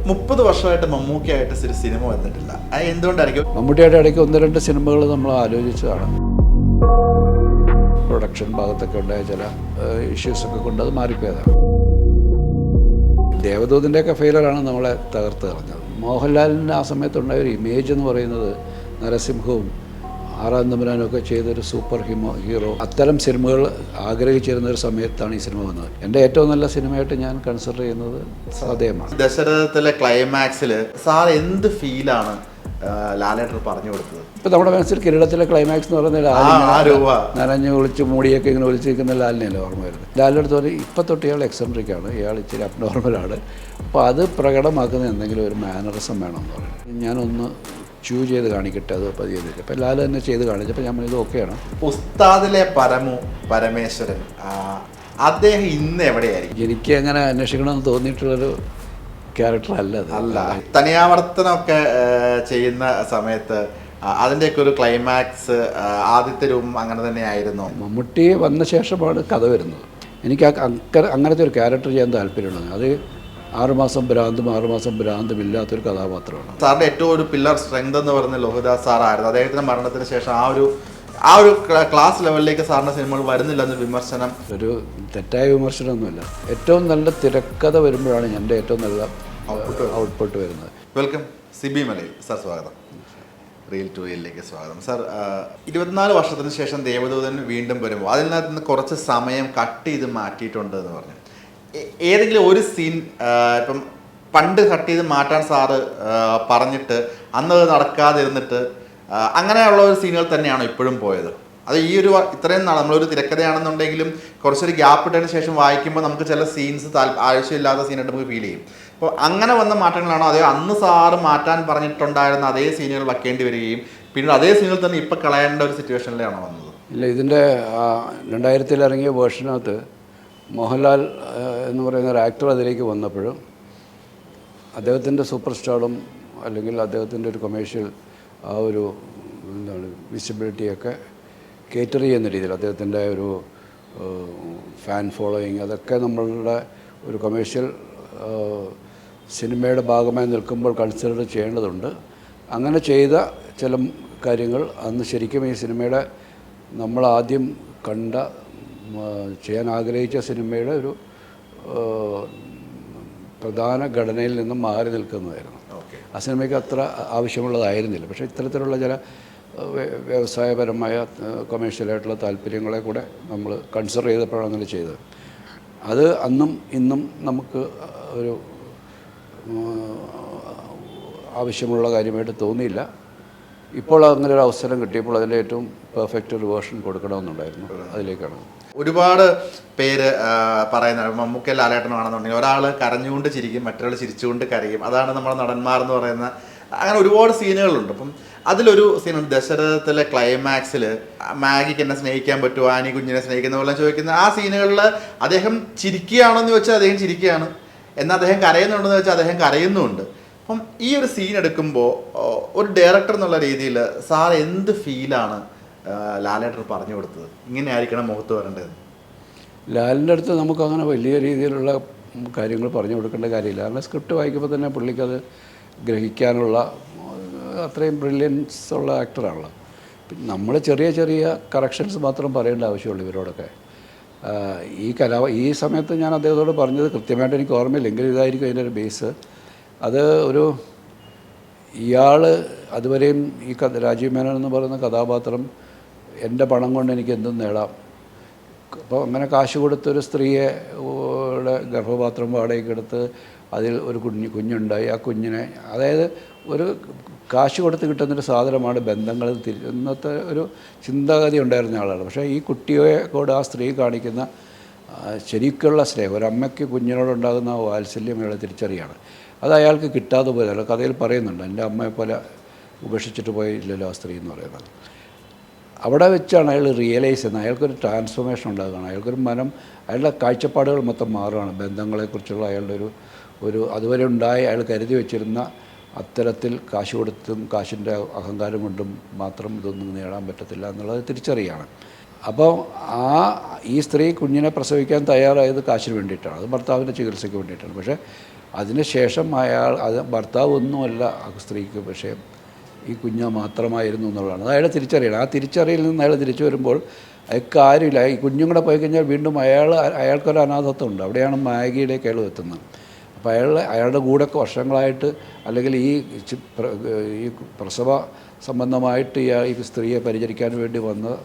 30 വർഷമായിട്ട് മമ്മൂക്കയായിട്ട് ഒരു സിനിമ വന്നിട്ടില്ല. അത് എന്തുകൊണ്ടായിരിക്കും? മമ്മൂട്ടിയുടെ ഇടയ്ക്ക് 1-2 സിനിമകൾ നമ്മൾ ആലോചിച്ചതാണ്. പ്രൊഡക്ഷൻ ഭാഗത്തൊക്കെ ഉണ്ടായ ചില ഇഷ്യൂസൊക്കെ കൊണ്ട് അത് മാറിപ്പോയതാണ്. ദേവദൂതിൻ്റെയൊക്കെ ഫെയിലറാണ് നമ്മളെ തകർത്ത് കളഞ്ഞത്. മോഹൻലാലിൻ്റെ ആ സമയത്തുണ്ടായ ഒരു ഇമേജ് എന്ന് പറയുന്നത് നരസിംഹവും ആറാം തമ്പുരാനും ഒക്കെ ചെയ്തൊരു സൂപ്പർ ഹീറോ, അത്തരം സിനിമകൾ ആഗ്രഹിച്ചിരുന്ന ഒരു സമയത്താണ് ഈ സിനിമ വന്നത്. എൻ്റെ ഏറ്റവും നല്ല സിനിമയായിട്ട് ഞാൻ കൺസിഡർ ചെയ്യുന്നത് സഹദേവമാണ്. ദശരഥത്തിലെ ക്ലൈമാക്സിൽ സാർ എന്ത് ഫീലാണ് ലാലേട്ടൻ പറഞ്ഞു കൊടുത്തത്? ഇപ്പം നമ്മുടെ മനസ്സിൽ കിരീടത്തിലെ ക്ലൈമാക്സ് എന്ന് പറയുന്നത് നനഞ്ഞ് ഒളിച്ച് മൂടിയൊക്കെ ഇങ്ങനെ ഒളിച്ചിരിക്കുന്ന ലാലിനെയല്ലേ ഓർമ്മ വരുന്നത്. ലാലിനടുത്ത് പറയും ഇപ്പം തൊട്ട് ഇയാൾ എക്സെൻട്രിക്കാണ്, ഇയാൾ ഇച്ചിരി അബ്നോർമലാണ്, അപ്പോൾ അത് പ്രകടമാക്കുന്ന എന്തെങ്കിലും ഒരു മാനറിസം വേണമെന്ന് പറയും. ഞാനൊന്ന് ചെയ്ത് കാണിക്കട്ടെ, അത് പതിയെ തരും. അപ്പം ലാൽ തന്നെ ചെയ്ത് കാണിച്ചപ്പോൾ ഞാൻ ഇത് ഓക്കെയാണ്. ഉസ്താദിലെ പരമേശ്വരൻ അദ്ദേഹം ഇന്ന് എവിടെയായിരിക്കും? എനിക്ക് അങ്ങനെ അന്വേഷിക്കണമെന്ന് തോന്നിയിട്ടുള്ളൊരു ക്യാരക്ടർ അല്ല അത്. അല്ല, തനിയാവർത്തനമൊക്കെ ചെയ്യുന്ന സമയത്ത് അതിൻ്റെയൊക്കെ ഒരു ക്ലൈമാക്സ് ആദ്യത്തെ രൂപം അങ്ങനെ തന്നെ ആയിരുന്നു. മമ്മൂട്ടി വന്ന ശേഷമാണ് കഥ വരുന്നത്. എനിക്ക് അങ്ങനത്തെ ഒരു ക്യാരക്ടർ ചെയ്യാൻ താല്പര്യമുള്ളത്. അത് 6 മാസം ഭ്രാന്തും ഇല്ലാത്തൊരു കഥാപാത്രമാണ്. സാറിൻ്റെ ഏറ്റവും ഒരു പില്ലർ സ്ട്രെങ്ത് എന്ന് പറയുന്നത് ലോഹിദാസ് സാറായിരുന്നു. അദ്ദേഹത്തിൻ്റെ മരണത്തിന് ശേഷം ആ ഒരു ക്ലാസ് ലെവലിലേക്ക് സാറിൻ്റെ സിനിമകൾ വരുന്നില്ല എന്നൊരു വിമർശനം. ഒരു തെറ്റായ വിമർശനമൊന്നുമില്ല. ഏറ്റവും നല്ല തിരക്കഥ വരുമ്പോഴാണ് എൻ്റെ ഏറ്റവും നല്ല ഔട്ട്പുട്ട് വരുന്നത്. വെൽക്കം സിബി മലയിൽ സാർ, സ്വാഗതം. റിയൽ ടു റിയലിലേക്ക് സ്വാഗതം സാർ. 24 വർഷത്തിന് ശേഷം ദേവദൂതൻ വീണ്ടും വരുമ്പോൾ അതിൽ നിന്ന് കുറച്ച് സമയം കട്ട് ചെയ്ത് മാറ്റിയിട്ടുണ്ട് എന്ന് പറഞ്ഞു. ഏതെങ്കിലും ഒരു സീൻ ഇപ്പം പണ്ട് കട്ട് ചെയ്ത് മാറ്റാൻ സാറ് പറഞ്ഞിട്ട് അന്നത് നടക്കാതിരുന്നിട്ട് അങ്ങനെയുള്ള ഒരു സീനുകൾ തന്നെയാണോ ഇപ്പോഴും പോയത്? അത് ഈ ഒരു ഇത്രയും നാൾ നമ്മളൊരു തിരക്കഥയാണെന്നുണ്ടെങ്കിലും കുറച്ചൊരു ഗ്യാപ്പ് ഇട്ടതിന് ശേഷം വായിക്കുമ്പോൾ നമുക്ക് ചില സീൻസ് ആവശ്യമില്ലാത്ത സീനായിട്ട് നമുക്ക് ഫീൽ ചെയ്യും. അപ്പോൾ അങ്ങനെ വന്ന മാറ്റങ്ങളാണോ, അതോ അന്ന് സാറ് മാറ്റാൻ പറഞ്ഞിട്ടുണ്ടായിരുന്ന അതേ സീനുകൾ വയ്ക്കേണ്ടി വരികയും പിന്നീട് അതേ സീനുകൾ തന്നെ ഇപ്പം കളയേണ്ട ഒരു സിറ്റുവേഷനിലാണോ വന്നത്? ഇല്ല, ഇതിൻ്റെ 2000 ഇറങ്ങിയ വേർഷനകത്ത് മോഹൻലാൽ എന്ന് പറയുന്ന ഒരു ആക്ടർ അതിലേക്ക് വന്നപ്പോഴും അദ്ദേഹത്തിൻ്റെ സൂപ്പർ സ്റ്റാറും അല്ലെങ്കിൽ അദ്ദേഹത്തിൻ്റെ ഒരു കൊമേഴ്ഷ്യൽ ആ ഒരു വിസിബിലിറ്റിയൊക്കെ കേറ്റർ ചെയ്യുന്ന രീതിയിൽ അദ്ദേഹത്തിൻ്റെ ഒരു ഫാൻ ഫോളോയിങ് അതൊക്കെ നമ്മളുടെ ഒരു കൊമേഴ്ഷ്യൽ സിനിമയുടെ ഭാഗമായി നിൽക്കുമ്പോൾ കൺസിഡർ ചെയ്യേണ്ടതുണ്ട്. അങ്ങനെ ചെയ്ത ചില കാര്യങ്ങൾ അന്ന് ശരിക്കും ഈ സിനിമയുടെ നമ്മളാദ്യം കണ്ട ചെയ്യാൻ ആഗ്രഹിച്ച സിനിമയുടെ ഒരു പ്രധാന ഘടനയിൽ നിന്നും മാറി നിൽക്കുന്നതായിരുന്നു. ആ സിനിമയ്ക്ക് അത്ര ആവശ്യമുള്ളതായിരുന്നില്ല. പക്ഷേ ഇത്തരത്തിലുള്ള ചില വ്യവസായപരമായ കൊമേഴ്ഷ്യലായിട്ടുള്ള താല്പര്യങ്ങളെ കൂടെ നമ്മൾ കൺസിഡർ ചെയ്തപ്പോഴാണ് അങ്ങനെ ചെയ്തത്. അത് അന്നും ഇന്നും നമുക്ക് ഒരു ആവശ്യമുള്ള കാര്യമായിട്ട് തോന്നിയില്ല. ഇപ്പോൾ അങ്ങനെ ഒരു അവസരം കിട്ടിയപ്പോൾ അതിൻ്റെ ഏറ്റവും പെർഫെക്റ്റ് ഒരു വേർഷൻ കൊടുക്കണമെന്നുണ്ടായിരുന്നു. അതിലേക്കാണ് ഒരുപാട് പേര് പറയുന്നത്. മമ്മൂക്ക ലാലേട്ടനാണെന്നുണ്ടെങ്കിൽ ഒരാൾ കരഞ്ഞുകൊണ്ട് ചിരിക്കും, മറ്റൊരാൾ ചിരിച്ചുകൊണ്ട് കരയും. അതാണ് നമ്മുടെ നടന്മാർ എന്ന് പറയുന്ന. അങ്ങനെ ഒരുപാട് സീനുകളുണ്ട്. അപ്പം അതിലൊരു സീനുണ്ട് ദശരഥത്തിലെ ക്ലൈമാക്സിൽ മാഗിക്ക് എന്നെ സ്നേഹിക്കാൻ പറ്റുമോ, ആനി കുഞ്ഞിനെ സ്നേഹിക്കുന്ന പോലെ ചോദിക്കുന്ന ആ സീനുകളിൽ അദ്ദേഹം ചിരിക്കുകയാണെന്ന് വെച്ചാൽ അദ്ദേഹം ചിരിക്കുകയാണ്, എന്നാൽ അദ്ദേഹം കരയുന്നുണ്ടെന്ന് വെച്ചാൽ അദ്ദേഹം കരയുന്നുമുണ്ട്. അപ്പം ഈ ഒരു സീൻ എടുക്കുമ്പോൾ ഒരു ഡയറക്ടർ എന്നുള്ള രീതിയിൽ സാർ എന്ത് ഫീലാണ് ലാലേട്ടൻ പറഞ്ഞു കൊടുത്തത്? ഇങ്ങനെ ആയിരിക്കണം മുഖത്ത് വരേണ്ടത്. ലാലിൻ്റെ അടുത്ത് നമുക്കങ്ങനെ വലിയ രീതിയിലുള്ള കാര്യങ്ങൾ പറഞ്ഞു കൊടുക്കേണ്ട കാര്യമില്ല. കാരണം സ്ക്രിപ്റ്റ് വായിക്കുമ്പോൾ തന്നെ പുള്ളിക്കത് ഗ്രഹിക്കാനുള്ള അത്രയും ബ്രില്യൻസ് ഉള്ള ആക്ടറാണല്ലോ. നമ്മൾ ചെറിയ ചെറിയ കറക്ഷൻസ് മാത്രം പറയേണ്ട ആവശ്യമുള്ളൂ ഇവരോടൊക്കെ. ഈ സമയത്ത് ഞാൻ അദ്ദേഹത്തോട് പറഞ്ഞത് കൃത്യമായിട്ട് എനിക്ക് ഓർമ്മയില്ല, എങ്കിലും ഇതായിരിക്കും അതിൻ്റെ ഒരു ബേസ്. അത് ഒരു ഇയാൾ അതുവരെയും ഈ രാജീവ് മേനോൻ എന്ന് പറയുന്ന കഥാപാത്രം എൻ്റെ പണം കൊണ്ട് എനിക്ക് എന്തും നേടാം. അപ്പോൾ അങ്ങനെ കാശ് കൊടുത്തൊരു സ്ത്രീയെ ഗർഭപാത്രം വാടകയ്ക്ക് എടുത്ത് അതിൽ ഒരു കുഞ്ഞുണ്ടായി. ആ കുഞ്ഞിനെ, അതായത് ഒരു കാശ് കൊടുത്ത് കിട്ടുന്നൊരു സാധനമാണ് ബന്ധങ്ങൾ. ഇന്നത്തെ ഒരു ചിന്താഗതി ഉണ്ടായിരുന്ന ആളാണ്. പക്ഷേ ഈ കുട്ടിയെ കൂടെ ആ സ്ത്രീ കാണിക്കുന്ന ശരിക്കുള്ള സ്നേഹം, ഒരമ്മയ്ക്ക് കുഞ്ഞിനോടുണ്ടാകുന്ന വാത്സല്യം അയാൾ തിരിച്ചറിയാണ്. അത് അയാൾക്ക് കിട്ടാതെ പോയതല്ല. കഥയിൽ പറയുന്നുണ്ട്, എൻ്റെ അമ്മയെ പോലെ ഉപേക്ഷിച്ചിട്ട് പോയില്ലല്ലോ ആ സ്ത്രീ എന്ന് പറയുന്നത്. അവിടെ വെച്ചാണ് അയാൾ റിയലൈസ് ചെയ്യുന്നത്. അയാൾക്കൊരു ട്രാൻസ്ഫോർമേഷൻ ഉണ്ടാകുകയാണ്. അയാൾക്കൊരു അയാളുടെ കാഴ്ചപ്പാടുകൾ മൊത്തം മാറുകയാണ്. ബന്ധങ്ങളെക്കുറിച്ചുള്ള അയാളുടെ ഒരു അതുവരെ ഉണ്ടായി അയാൾ കരുതി വെച്ചിരുന്ന അത്തരത്തിൽ കാശ് കൊടുത്തും കാശിൻ്റെ അഹങ്കാരം കൊണ്ടും മാത്രം ഇതൊന്നും നേടാൻ പറ്റത്തില്ല എന്നുള്ളത് തിരിച്ചറിയാണ്. അപ്പോൾ ഈ സ്ത്രീ കുഞ്ഞിനെ പ്രസവിക്കാൻ തയ്യാറായത് കാശിന് വേണ്ടിയിട്ടാണ്, അത് ഭർത്താവിൻ്റെ ചികിത്സയ്ക്ക് വേണ്ടിയിട്ടാണ്. പക്ഷേ അതിനുശേഷം അത് ഭർത്താവ് ഒന്നുമല്ല ആ സ്ത്രീക്ക്, പക്ഷേ ഈ കുഞ്ഞ് മാത്രമായിരുന്നു എന്നുള്ളതാണ്. അത് അയാളെ തിരിച്ചറിയണം. ആ തിരിച്ചറിയിൽ നിന്ന് അയാൾ തിരിച്ചു വരുമ്പോൾ അയാൾക്ക് ആരുമില്ല. ഈ കുഞ്ഞും കൂടെ പോയി കഴിഞ്ഞാൽ വീണ്ടും അയാൾക്കൊരു അനാഥത്വം ഉണ്ട്. അവിടെയാണ് മാഗിയിലേക്ക് അയാൾ എത്തുന്നത്. അപ്പോൾ അയാളുടെ കൂടെയൊക്കെ വർഷങ്ങളായിട്ട്, അല്ലെങ്കിൽ ഈ പ്രസവ സംബന്ധമായിട്ട് ഈ സ്ത്രീയെ പരിചരിക്കാൻ വേണ്ടി വന്ന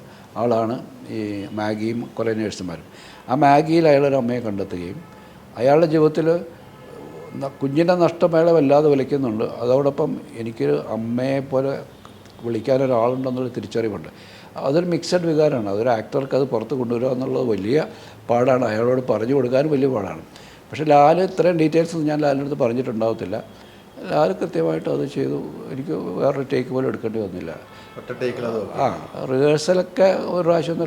ആളാണ് ഈ മാഗിയും കുറേ നേഴ്സുമാരും. ആ മാഗിയിൽ അയാളൊരു അമ്മയെ കണ്ടെത്തുകയും അയാളുടെ ജീവിതത്തിൽ കുഞ്ഞിൻ്റെ നഷ്ടം അയാളെ വല്ലാതെ വിളിക്കുന്നുണ്ട്. അതോടൊപ്പം എനിക്കൊരു അമ്മയെ പോലെ വിളിക്കാനൊരാളുണ്ടെന്നുള്ള തിരിച്ചറിവുണ്ട്. അതൊരു മിക്സഡ് വികാരമാണ്. അതൊരു ആക്ടർക്ക് അത് പുറത്ത് കൊണ്ടുവരിക എന്നുള്ളത് വലിയ പാടാണ്. അയാളോട് പറഞ്ഞു കൊടുക്കാനും വലിയ പാടാണ്. പക്ഷേ ലാൽ ഇത്രയും ഡീറ്റെയിൽസ് ഞാൻ ലാലിൻ്റെ അടുത്ത് പറഞ്ഞിട്ടുണ്ടാവത്തില്ല. ലാൽ കൃത്യമായിട്ട് അത് ചെയ്തു. എനിക്ക് വേറൊരു ടേക്ക് പോലും എടുക്കേണ്ടി വന്നില്ല. റിഹേഴ്സലൊക്കെ ഒരു പ്രാവശ്യം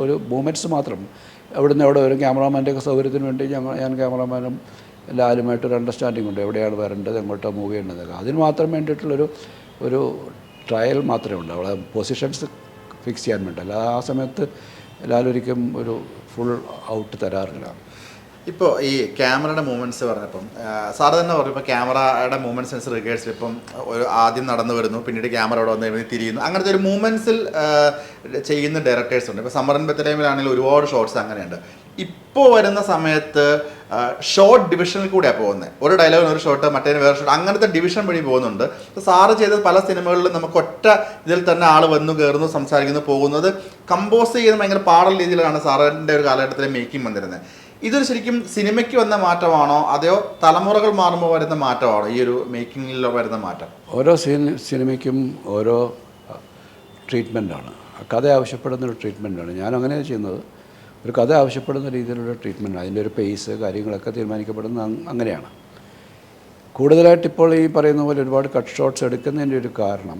ഒരു മൂമെൻറ്റ്സ് മാത്രം അവിടുന്ന് എവിടെ വരും. ക്യാമറാമാൻ്റെയൊക്കെ സൗകര്യത്തിന് വേണ്ടി ഞാൻ ക്യാമറാമാനും ലാലുമായിട്ടൊരു അണ്ടർസ്റ്റാൻഡിംഗ് ഉണ്ട്, എവിടെയാണ് വരേണ്ടത്, എങ്ങോട്ടാണ് മൂവ് ചെയ്യേണ്ടതൊക്കെ. അതിന് മാത്രം വേണ്ടിയിട്ടുള്ളൊരു ട്രയൽ മാത്രമേ ഉണ്ട്. അവിടെ പൊസിഷൻസ് ഫിക്സ് ചെയ്യാൻ വേണ്ടിയല്ല. ആ സമയത്ത് ലാലൊരിക്കും ഒരു ഫുൾ ഔട്ട് തരാറില്ല. ഇപ്പോൾ ഈ ക്യാമറയുടെ മൂവ്മെൻറ്റ്സ് പറഞ്ഞപ്പം സാറ് തന്നെ പറഞ്ഞു, ഇപ്പോൾ ക്യാമറയുടെ മൂവ്മെൻറ്റ്സ് റിഗേഴ്സിൽ ഇപ്പം ഒരു ആദ്യം നടന്നു വരുന്നു, പിന്നീട് ക്യാമറ അവിടെ വന്ന് തിരിയുന്നു, അങ്ങനത്തെ ഒരു മൂവ്മെൻറ്റ്സിൽ ചെയ്യുന്ന ഡയറക്ടേഴ്സ് ഉണ്ട്. ഇപ്പോൾ സമ്മറിൻ ബത്തലേമിലാണെങ്കിൽ ഒരുപാട് ഷോട്ട്സ് അങ്ങനെയുണ്ട്. ഇപ്പോൾ വരുന്ന സമയത്ത് ഷോർട്ട് ഡിവിഷനിൽ കൂടെയാണ് പോകുന്നത്. ഒരു ഡയലോഗിന് ഒരു ഷോട്ട്, മറ്റേതിന് വേറെ ഷോട്ട്, അങ്ങനത്തെ ഡിവിഷൻ വഴി പോകുന്നുണ്ട്. അപ്പോൾ സാറ് ചെയ്ത പല സിനിമകളിലും നമുക്ക് ഒറ്റ ഇതിൽ തന്നെ ആൾ വന്നു കയറുന്നു, സംസാരിക്കുന്നു, പോകുന്നത് കമ്പോസ് ചെയ്യുന്ന ഭയങ്കര പാടുള്ള രീതിയിലാണ് സാറിൻ്റെ ഒരു കാലഘട്ടത്തിലെ മേക്കിംഗ് വന്നിരുന്നത്. ഇതൊരു ശരിക്കും സിനിമയ്ക്ക് വന്ന മാറ്റമാണോ അതോ തലമുറകൾ മാറുമ്പോൾ വരുന്ന മാറ്റമാണോ ഈ ഒരു മേക്കിങ്ങിൽ വരുന്ന മാറ്റം? ഓരോ സിനിമയ്ക്കും ഓരോ ട്രീറ്റ്മെൻറ്റാണ്. കഥ ആവശ്യപ്പെടുന്നൊരു ട്രീറ്റ്മെൻറ്റാണ്. ഞാൻ അങ്ങനെയാണ് ചെയ്യുന്നത്. ഒരു കഥ ആവശ്യപ്പെടുന്ന രീതിയിലുള്ള ട്രീറ്റ്മെൻറ്റ്, അതിൻ്റെ ഒരു പേസ് കാര്യങ്ങളൊക്കെ തീരുമാനിക്കപ്പെടുന്നത് അങ്ങനെയാണ്. കൂടുതലായിട്ട് ഇപ്പോൾ ഈ പറയുന്ന പോലെ ഒരുപാട് കട്ട് ഷോട്ട്സ് എടുക്കുന്നതിൻ്റെ ഒരു കാരണം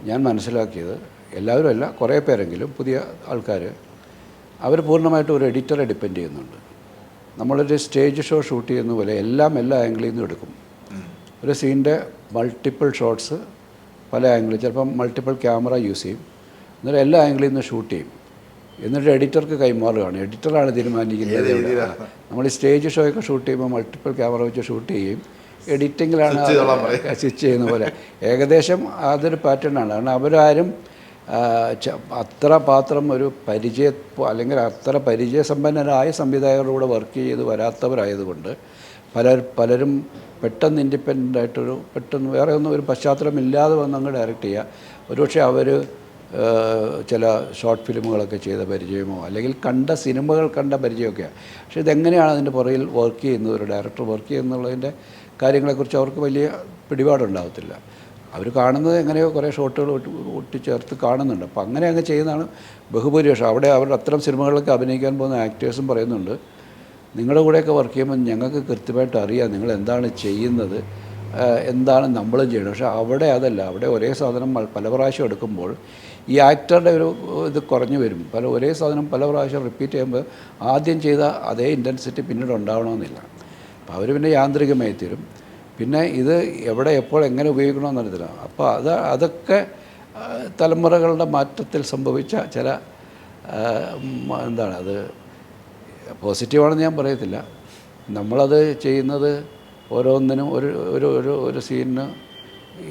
ഞാൻ മനസ്സിലാക്കിയത്, എല്ലാവരും അല്ല, കുറേ പേരെങ്കിലും പുതിയ ആൾക്കാർ അവർ പൂർണ്ണമായിട്ട് ഒരു എഡിറ്ററെ ഡിപ്പെൻഡ് ചെയ്യുന്നുണ്ട്. നമ്മളൊരു സ്റ്റേജ് ഷോ ഷൂട്ട് ചെയ്യുന്ന പോലെ എല്ലാ ആംഗിളിൽ നിന്നും എടുക്കും. ഒരു സീൻ്റെ മൾട്ടിപ്പിൾ ഷോട്ട്സ് പല ആംഗിളിൽ, ചിലപ്പം മൾട്ടിപ്പിൾ ക്യാമറ യൂസ് ചെയ്യും. എന്നിട്ട് എല്ലാ ആംഗിളിൽ നിന്ന് ഷൂട്ട് ചെയ്യും. എന്നിട്ട് എഡിറ്റർക്ക് കൈമാറുകയാണ്. എഡിറ്ററാണ് തീരുമാനിക്കുന്നത്. നമ്മൾ ഈ സ്റ്റേജ് ഷോയൊക്കെ ഷൂട്ട് ചെയ്യുമ്പോൾ മൾട്ടിപ്പിൾ ക്യാമറ വെച്ച് ഷൂട്ട് ചെയ്യും. എഡിറ്റിങ്ങിലാണ് സ്വിച്ച് ചെയ്യുന്ന പോലെ. ഏകദേശം അതൊരു പാറ്റേണാണ്. കാരണം അവരാരും അത്ര പാത്രം ഒരു അല്ലെങ്കിൽ അത്ര പരിചയസമ്പന്നരായ സംവിധായകരുടെ വർക്ക് ചെയ്ത് വരാത്തവരായതുകൊണ്ട് പലരും പെട്ടെന്ന് ഇൻഡിപെൻഡൻ്റ് പെട്ടെന്ന് വേറെ ഒന്നും ഒരു പശ്ചാത്തലമില്ലാതെ വന്ന് അങ്ങ് ഡയറക്റ്റ് ചെയ്യുക. ഒരുപക്ഷെ അവർ ചില ഷോർട്ട് ഫിലിമുകളൊക്കെ ചെയ്ത പരിചയമോ അല്ലെങ്കിൽ കണ്ട സിനിമകൾ കണ്ട പരിചയമൊക്കെയാണ്. പക്ഷേ ഇതെങ്ങനെയാണ് അതിൻ്റെ പുറകിൽ വർക്ക് ചെയ്യുന്നത്, ഒരു ഡയറക്ടർ വർക്ക് ചെയ്യുന്നുള്ളതിൻ്റെ കാര്യങ്ങളെക്കുറിച്ച് അവർക്ക് വലിയ പിടിപാടുണ്ടാകത്തില്ല. അവർ കാണുന്നത് എങ്ങനെയോ കുറേ ഷോട്ടുകൾ ഒട്ടിച്ചേർത്ത് കാണുന്നുണ്ട്. അപ്പോൾ അങ്ങനെ അങ്ങ് ചെയ്യുന്നതാണ് ബഹുഭൂരിപക്ഷം. അവിടെ അവരുടെ അത്തരം സിനിമകളിലൊക്കെ അഭിനയിക്കാൻ പോകുന്ന ആക്ടേഴ്സും പറയുന്നുണ്ട്, നിങ്ങളുടെ കൂടെയൊക്കെ വർക്ക് ചെയ്യുമ്പോൾ ഞങ്ങൾക്ക് കൃത്യമായിട്ട് അറിയാം നിങ്ങൾ എന്താണ് ചെയ്യുന്നത്, എന്താണ് നമ്മളും ചെയ്യുന്നത്. പക്ഷേ അവിടെ അതല്ല. അവിടെ ഒരേ സാധനം പല പ്രാവശ്യം എടുക്കുമ്പോൾ ഈ ആക്ടറുടെ ഒരു ഇത് കുറഞ്ഞു വരും. ഒരേ സാധനം പല പ്രാവശ്യം റിപ്പീറ്റ് ചെയ്യുമ്പോൾ ആദ്യം ചെയ്ത അതേ ഇൻറ്റൻസിറ്റി പിന്നീട് ഉണ്ടാവണമെന്നില്ല. അപ്പോൾ അവർ പിന്നെ യാന്ത്രികമായി തീരും. പിന്നെ ഇത് എവിടെ എപ്പോൾ എങ്ങനെ ഉപയോഗിക്കണമെന്ന് അറിയത്തില്ല. അപ്പോൾ അതൊക്കെ തലമുറകളുടെ മാറ്റത്തിൽ സംഭവിച്ച ചില എന്താണ് അത് പോസിറ്റീവാണെന്ന് ഞാൻ പറയത്തില്ല. നമ്മളത് ചെയ്യുന്നത് ഓരോന്നിനും ഒരു സീനിന്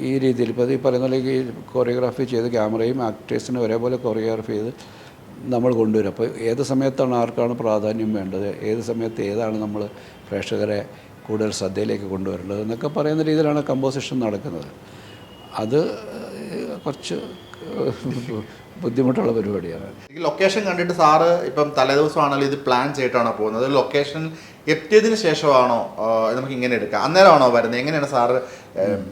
ഈ രീതിയിൽ ഇപ്പോൾ ഈ പറയുന്ന പോലെ ഈ കൊറിയോഗ്രാഫി ചെയ്ത് ക്യാമറയും ആക്ടേഴ്സിനും ഒരേപോലെ കൊറിയോഗ്രാഫി ചെയ്ത് നമ്മൾ കൊണ്ടുവരും. അപ്പോൾ ഏത് സമയത്താണ് ആർക്കാണ് പ്രാധാന്യം വേണ്ടത്, ഏത് സമയത്ത് ഏതാണ് നമ്മൾ പ്രേക്ഷകരെ കൂടുതൽ ശ്രദ്ധയിലേക്ക് കൊണ്ടുവരേണ്ടത് എന്നൊക്കെ പറയുന്ന രീതിയിലാണ് കമ്പോസിഷൻ നടക്കുന്നത്. അത് കുറച്ച് ബുദ്ധിമുട്ടുള്ള പരിപാടിയാണ്. ഈ ലൊക്കേഷൻ കണ്ടിട്ട് സാറ് ഇപ്പം തലേദിവസമാണല്ലോ ഇത് പ്ലാൻ ചെയ്തിട്ടാണോ പോകുന്നത്? ലൊക്കേഷൻ എത്തിയതിന് ശേഷമാണോ നമുക്ക് ഇങ്ങനെ എടുക്കാം, അന്നേരമാണോ വരുന്നത്? എങ്ങനെയാണ് സാറ്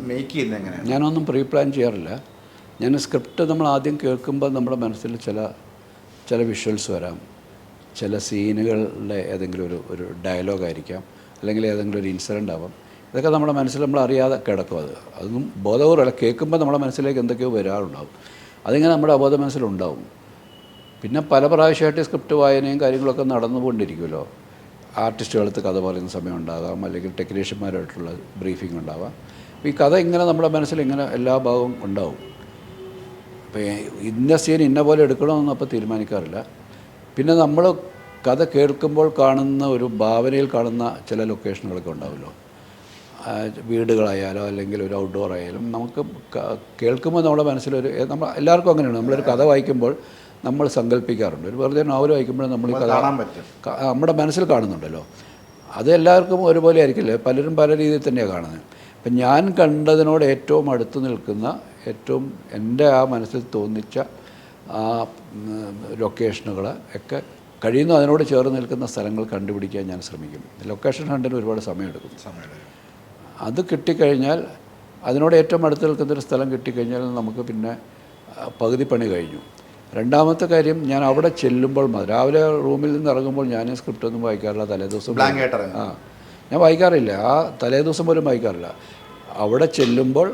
മേക്ക് ചെയ്യുന്നത്? എങ്ങനെയാണ്? ഞാനൊന്നും പ്രീ പ്ലാൻ ചെയ്യാറില്ല. ഞാൻ സ്ക്രിപ്റ്റ് നമ്മൾ ആദ്യം കേൾക്കുമ്പോൾ നമ്മുടെ മനസ്സിൽ ചില വിഷ്വൽസ് വരാം, ചില സീനുകളുടെ ഏതെങ്കിലും ഒരു ഡയലോഗായിരിക്കാം, അല്ലെങ്കിൽ ഏതെങ്കിലും ഒരു ഇൻസിഡൻ്റ് ആവാം. ഇതൊക്കെ നമ്മുടെ മനസ്സിൽ നമ്മൾ അറിയാതെ കിടക്കും. അതൊന്നും ബോധപൂർവ്വമല്ല, കേൾക്കുമ്പോൾ നമ്മുടെ മനസ്സിലേക്ക് എന്തൊക്കെയോ വരാറുണ്ടാവും. അതിങ്ങനെ നമ്മുടെ അബോധ മനസ്സിലുണ്ടാവും. പിന്നെ പല പ്രാവശ്യമായിട്ട് സ്ക്രിപ്റ്റ് വായനയും കാര്യങ്ങളൊക്കെ നടന്നുകൊണ്ടിരിക്കുമല്ലോ. ആർട്ടിസ്റ്റുകളടുത്ത് കഥ പറയുന്ന സമയം ഉണ്ടാകാം, അല്ലെങ്കിൽ ടെക്നീഷ്യന്മാരായിട്ടുള്ള ബ്രീഫിംഗ് ഉണ്ടാവാം. അപ്പോൾ ഈ കഥ ഇങ്ങനെ നമ്മുടെ മനസ്സിൽ ഇങ്ങനെ എല്ലാ ഭാഗവും ഉണ്ടാവും. അപ്പോൾ ഇന്ന സീൻ ഇന്ന പോലെ എടുക്കണമെന്നൊന്നും അപ്പോൾ തീരുമാനിക്കാറില്ല. പിന്നെ നമ്മൾ കഥ കേൾക്കുമ്പോൾ കാണുന്ന ഒരു ഭാവനയിൽ കാണുന്ന ചില ലൊക്കേഷനുകളൊക്കെ ഉണ്ടാവുമല്ലോ. വീടുകളായാലോ അല്ലെങ്കിൽ ഒരു ഔട്ട്ഡോർ ആയാലും നമുക്ക് കേൾക്കുമ്പോൾ നമ്മുടെ മനസ്സിലൊരു നമ്മൾ എല്ലാവർക്കും അങ്ങനെയാണ്. നമ്മളൊരു കഥ വായിക്കുമ്പോൾ നമ്മൾ സങ്കല്പിക്കാറുണ്ട്. ഒരു വെറുതെ നോവൽ വായിക്കുമ്പോൾ നമ്മൾ ഈ കഥ കാണാൻ പറ്റും. നമ്മുടെ മനസ്സിൽ കാണുന്നുണ്ടല്ലോ. അത് എല്ലാവർക്കും ഒരുപോലെ ആയിരിക്കില്ല, പലരും പല രീതിയിൽ തന്നെയാണ് കാണുന്നത്. അപ്പം ഞാൻ കണ്ടതിനോട് ഏറ്റവും അടുത്ത് നിൽക്കുന്ന, ഏറ്റവും എൻ്റെ ആ മനസ്സിൽ തോന്നിച്ച ആ ലൊക്കേഷനുകൾ ഒക്കെ കഴിയുന്നു അതിനോട് ചേർന്ന് നിൽക്കുന്ന സ്ഥലങ്ങൾ കണ്ടുപിടിക്കാൻ ഞാൻ ശ്രമിക്കും. ലൊക്കേഷൻ ഹണ്ടിന് ഒരുപാട് സമയമെടുക്കും. അത് കിട്ടിക്കഴിഞ്ഞാൽ, അതിനോട് ഏറ്റവും അടുത്ത് നിൽക്കുന്നൊരു സ്ഥലം കിട്ടിക്കഴിഞ്ഞാൽ നമുക്ക് പിന്നെ പകുതി പണി കഴിഞ്ഞു. രണ്ടാമത്തെ കാര്യം, ഞാൻ അവിടെ ചെല്ലുമ്പോൾ രാവിലെ റൂമിൽ നിന്ന് ഇറങ്ങുമ്പോൾ ഞാൻ സ്ക്രിപ്റ്റ് ഒന്നും വായിക്കാറില്ല. തലേദിവസം ഞാൻ വായിക്കാറില്ല. ആ തലേദിവസം പോലും വായിക്കാറില്ല. അവിടെ ചെല്ലുമ്പോൾ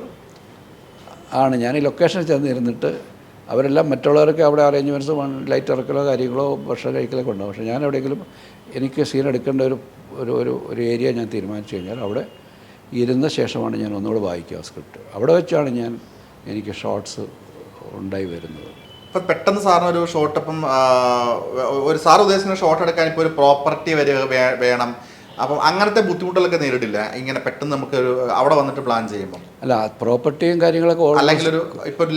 ആണ് ഞാൻ ഈ ലൊക്കേഷനിൽ ചെന്നിരുന്നിട്ട്, അവരെല്ലാം മറ്റുള്ളവരൊക്കെ അവിടെ അറേഞ്ച്മെൻറ്റ്സ് ലൈറ്റ് ഇറക്കലോ കാര്യങ്ങളോ ഭക്ഷണം കഴിക്കലൊക്കെ ഉണ്ടാവും. പക്ഷേ ഞാൻ എവിടെയെങ്കിലും എനിക്ക് സീൻ എടുക്കേണ്ട ഒരു ഏരിയ ഞാൻ തീരുമാനിച്ചു കഴിഞ്ഞാൽ അവിടെ ഇരുന്ന ശേഷമാണ് ഞാൻ ഒന്നുകൂടെ വായിക്കുക സ്ക്രിപ്റ്റ്. അവിടെ വെച്ചാണ് എനിക്ക് ഷോർട്സ് ഉണ്ടായി വരുന്നത്. ഇപ്പം പെട്ടെന്ന് സാറിന് ഒരു ഷോട്ട്, ഇപ്പം ഒരു സാർ ഉദ്ദേശിക്കുന്ന ഷോട്ട് എടുക്കാൻ ഇപ്പോൾ ഒരു പ്രോപ്പർട്ടി വേണം. അപ്പം അങ്ങനത്തെ ബുദ്ധിമുട്ടുകളൊക്കെ നേരിടില്ല ഇങ്ങനെ പെട്ടെന്ന് നമുക്കൊരു അവിടെ വന്നിട്ട് പ്ലാൻ ചെയ്യുമ്പോൾ? അല്ല, പ്രോപ്പർട്ടിയും കാര്യങ്ങളൊക്കെ അല്ലെങ്കിൽ ഇപ്പോൾ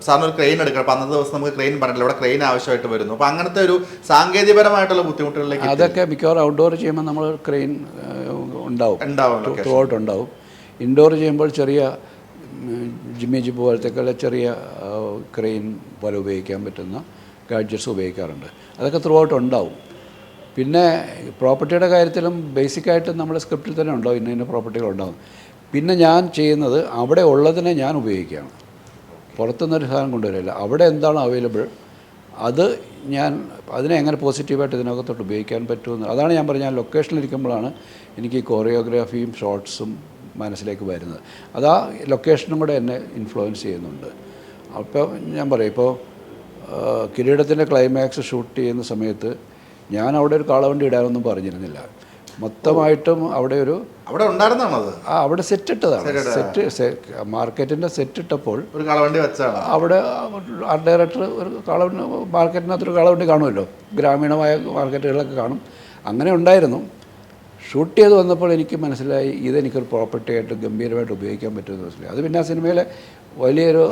സാറിന് ഒരു ക്രെയിൻ എടുക്കണം. അപ്പം അന്നത്തെ ദിവസം നമുക്ക് ക്രെയിൻ പറഞ്ഞില്ല, ഇവിടെ ക്രെയിൻ ആവശ്യമായിട്ട് വരുന്നു. അപ്പം അങ്ങനത്തെ ഒരു സാങ്കേതികപരമായിട്ടുള്ള ബുദ്ധിമുട്ടുകളിലേക്ക് അതൊക്കെ മിക്കവാറും ഔട്ട്ഡോർ ചെയ്യുമ്പോൾ നമ്മൾ ക്രെയിൻ ഉണ്ടാവും, ത്രൂ ഔട്ട് ഉണ്ടാവും. ഇൻഡോർ ചെയ്യുമ്പോൾ ചെറിയ ജിമ്മി ജിപ്പ് പോലത്തേക്കുള്ള ചെറിയ ക്രെയിൻ പോലെ ഉപയോഗിക്കാൻ പറ്റുന്ന ഗാഡ്ജറ്റ്സ് ഉപയോഗിക്കാറുണ്ട്. അതൊക്കെ ത്രൂ ഔട്ട് ഉണ്ടാവും. പിന്നെ പ്രോപ്പർട്ടിയുടെ കാര്യത്തിലും ബേസിക്കായിട്ട് നമ്മുടെ സ്ക്രിപ്റ്റിൽ തന്നെ ഉണ്ടാവും ഇന്ന പ്രോപ്പർട്ടികളുണ്ടാവും. പിന്നെ ഞാൻ ചെയ്യുന്നത് അവിടെ ഉള്ളതിനെ ഞാൻ ഉപയോഗിക്കുകയാണ്. പുറത്തുനിന്നൊരു സാധനം കൊണ്ടുവരില്ല. അവിടെ എന്താണോ അവൈലബിൾ അതിനെ എങ്ങനെ പോസിറ്റീവായിട്ട് ഇതിനകത്തോട്ട് ഉപയോഗിക്കാൻ പറ്റുമെന്ന്. അതാണ് ഞാൻ പറഞ്ഞത്, ഞാൻ ലൊക്കേഷനിലിരിക്കുമ്പോഴാണ് എനിക്ക് ഈ കോറിയോഗ്രാഫിയും ഷോർട്സും മനസ്സിലേക്ക് വരുന്നത്. അതാ ലൊക്കേഷനും കൂടെ എന്നെ ഇൻഫ്ലുവൻസ് ചെയ്യുന്നുണ്ട്. അപ്പോൾ ഞാൻ പറയാം, ഇപ്പോൾ കിരീടത്തിൻ്റെ ക്ലൈമാക്സ് ഷൂട്ട് ചെയ്യുന്ന സമയത്ത് ഞാൻ അവിടെ ഒരു കാളവണ്ടി ഇടാനൊന്നും പറഞ്ഞിരുന്നില്ല. മൊത്തമായിട്ടും അവിടെ ഉണ്ടായിരുന്നാണത്. അവിടെ സെറ്റ് ഇട്ടതാണ്. മാർക്കറ്റിൻ്റെ സെറ്റ് ഇട്ടപ്പോൾ ഒരു കാളവണ്ടി വെച്ചാണ് അവിടെ ആർട്ട് ഡയറക്ടർ ഒരു കാളവണ്ടി, മാർക്കറ്റിനകത്തൊരു കാളവണ്ടി കാണുമല്ലോ, ഗ്രാമീണമായ മാർക്കറ്റുകളൊക്കെ കാണും. അങ്ങനെ ഉണ്ടായിരുന്നു. ഷൂട്ട് ചെയ്ത് വന്നപ്പോൾ എനിക്ക് മനസ്സിലായി ഇതെനിക്കൊരു പ്രോപ്പർട്ടിയായിട്ട് ഗംഭീരമായിട്ട് ഉപയോഗിക്കാൻ പറ്റുമെന്ന് മനസ്സിലായി. അത് പിന്നെ ആ സിനിമയിലെ വലിയൊരു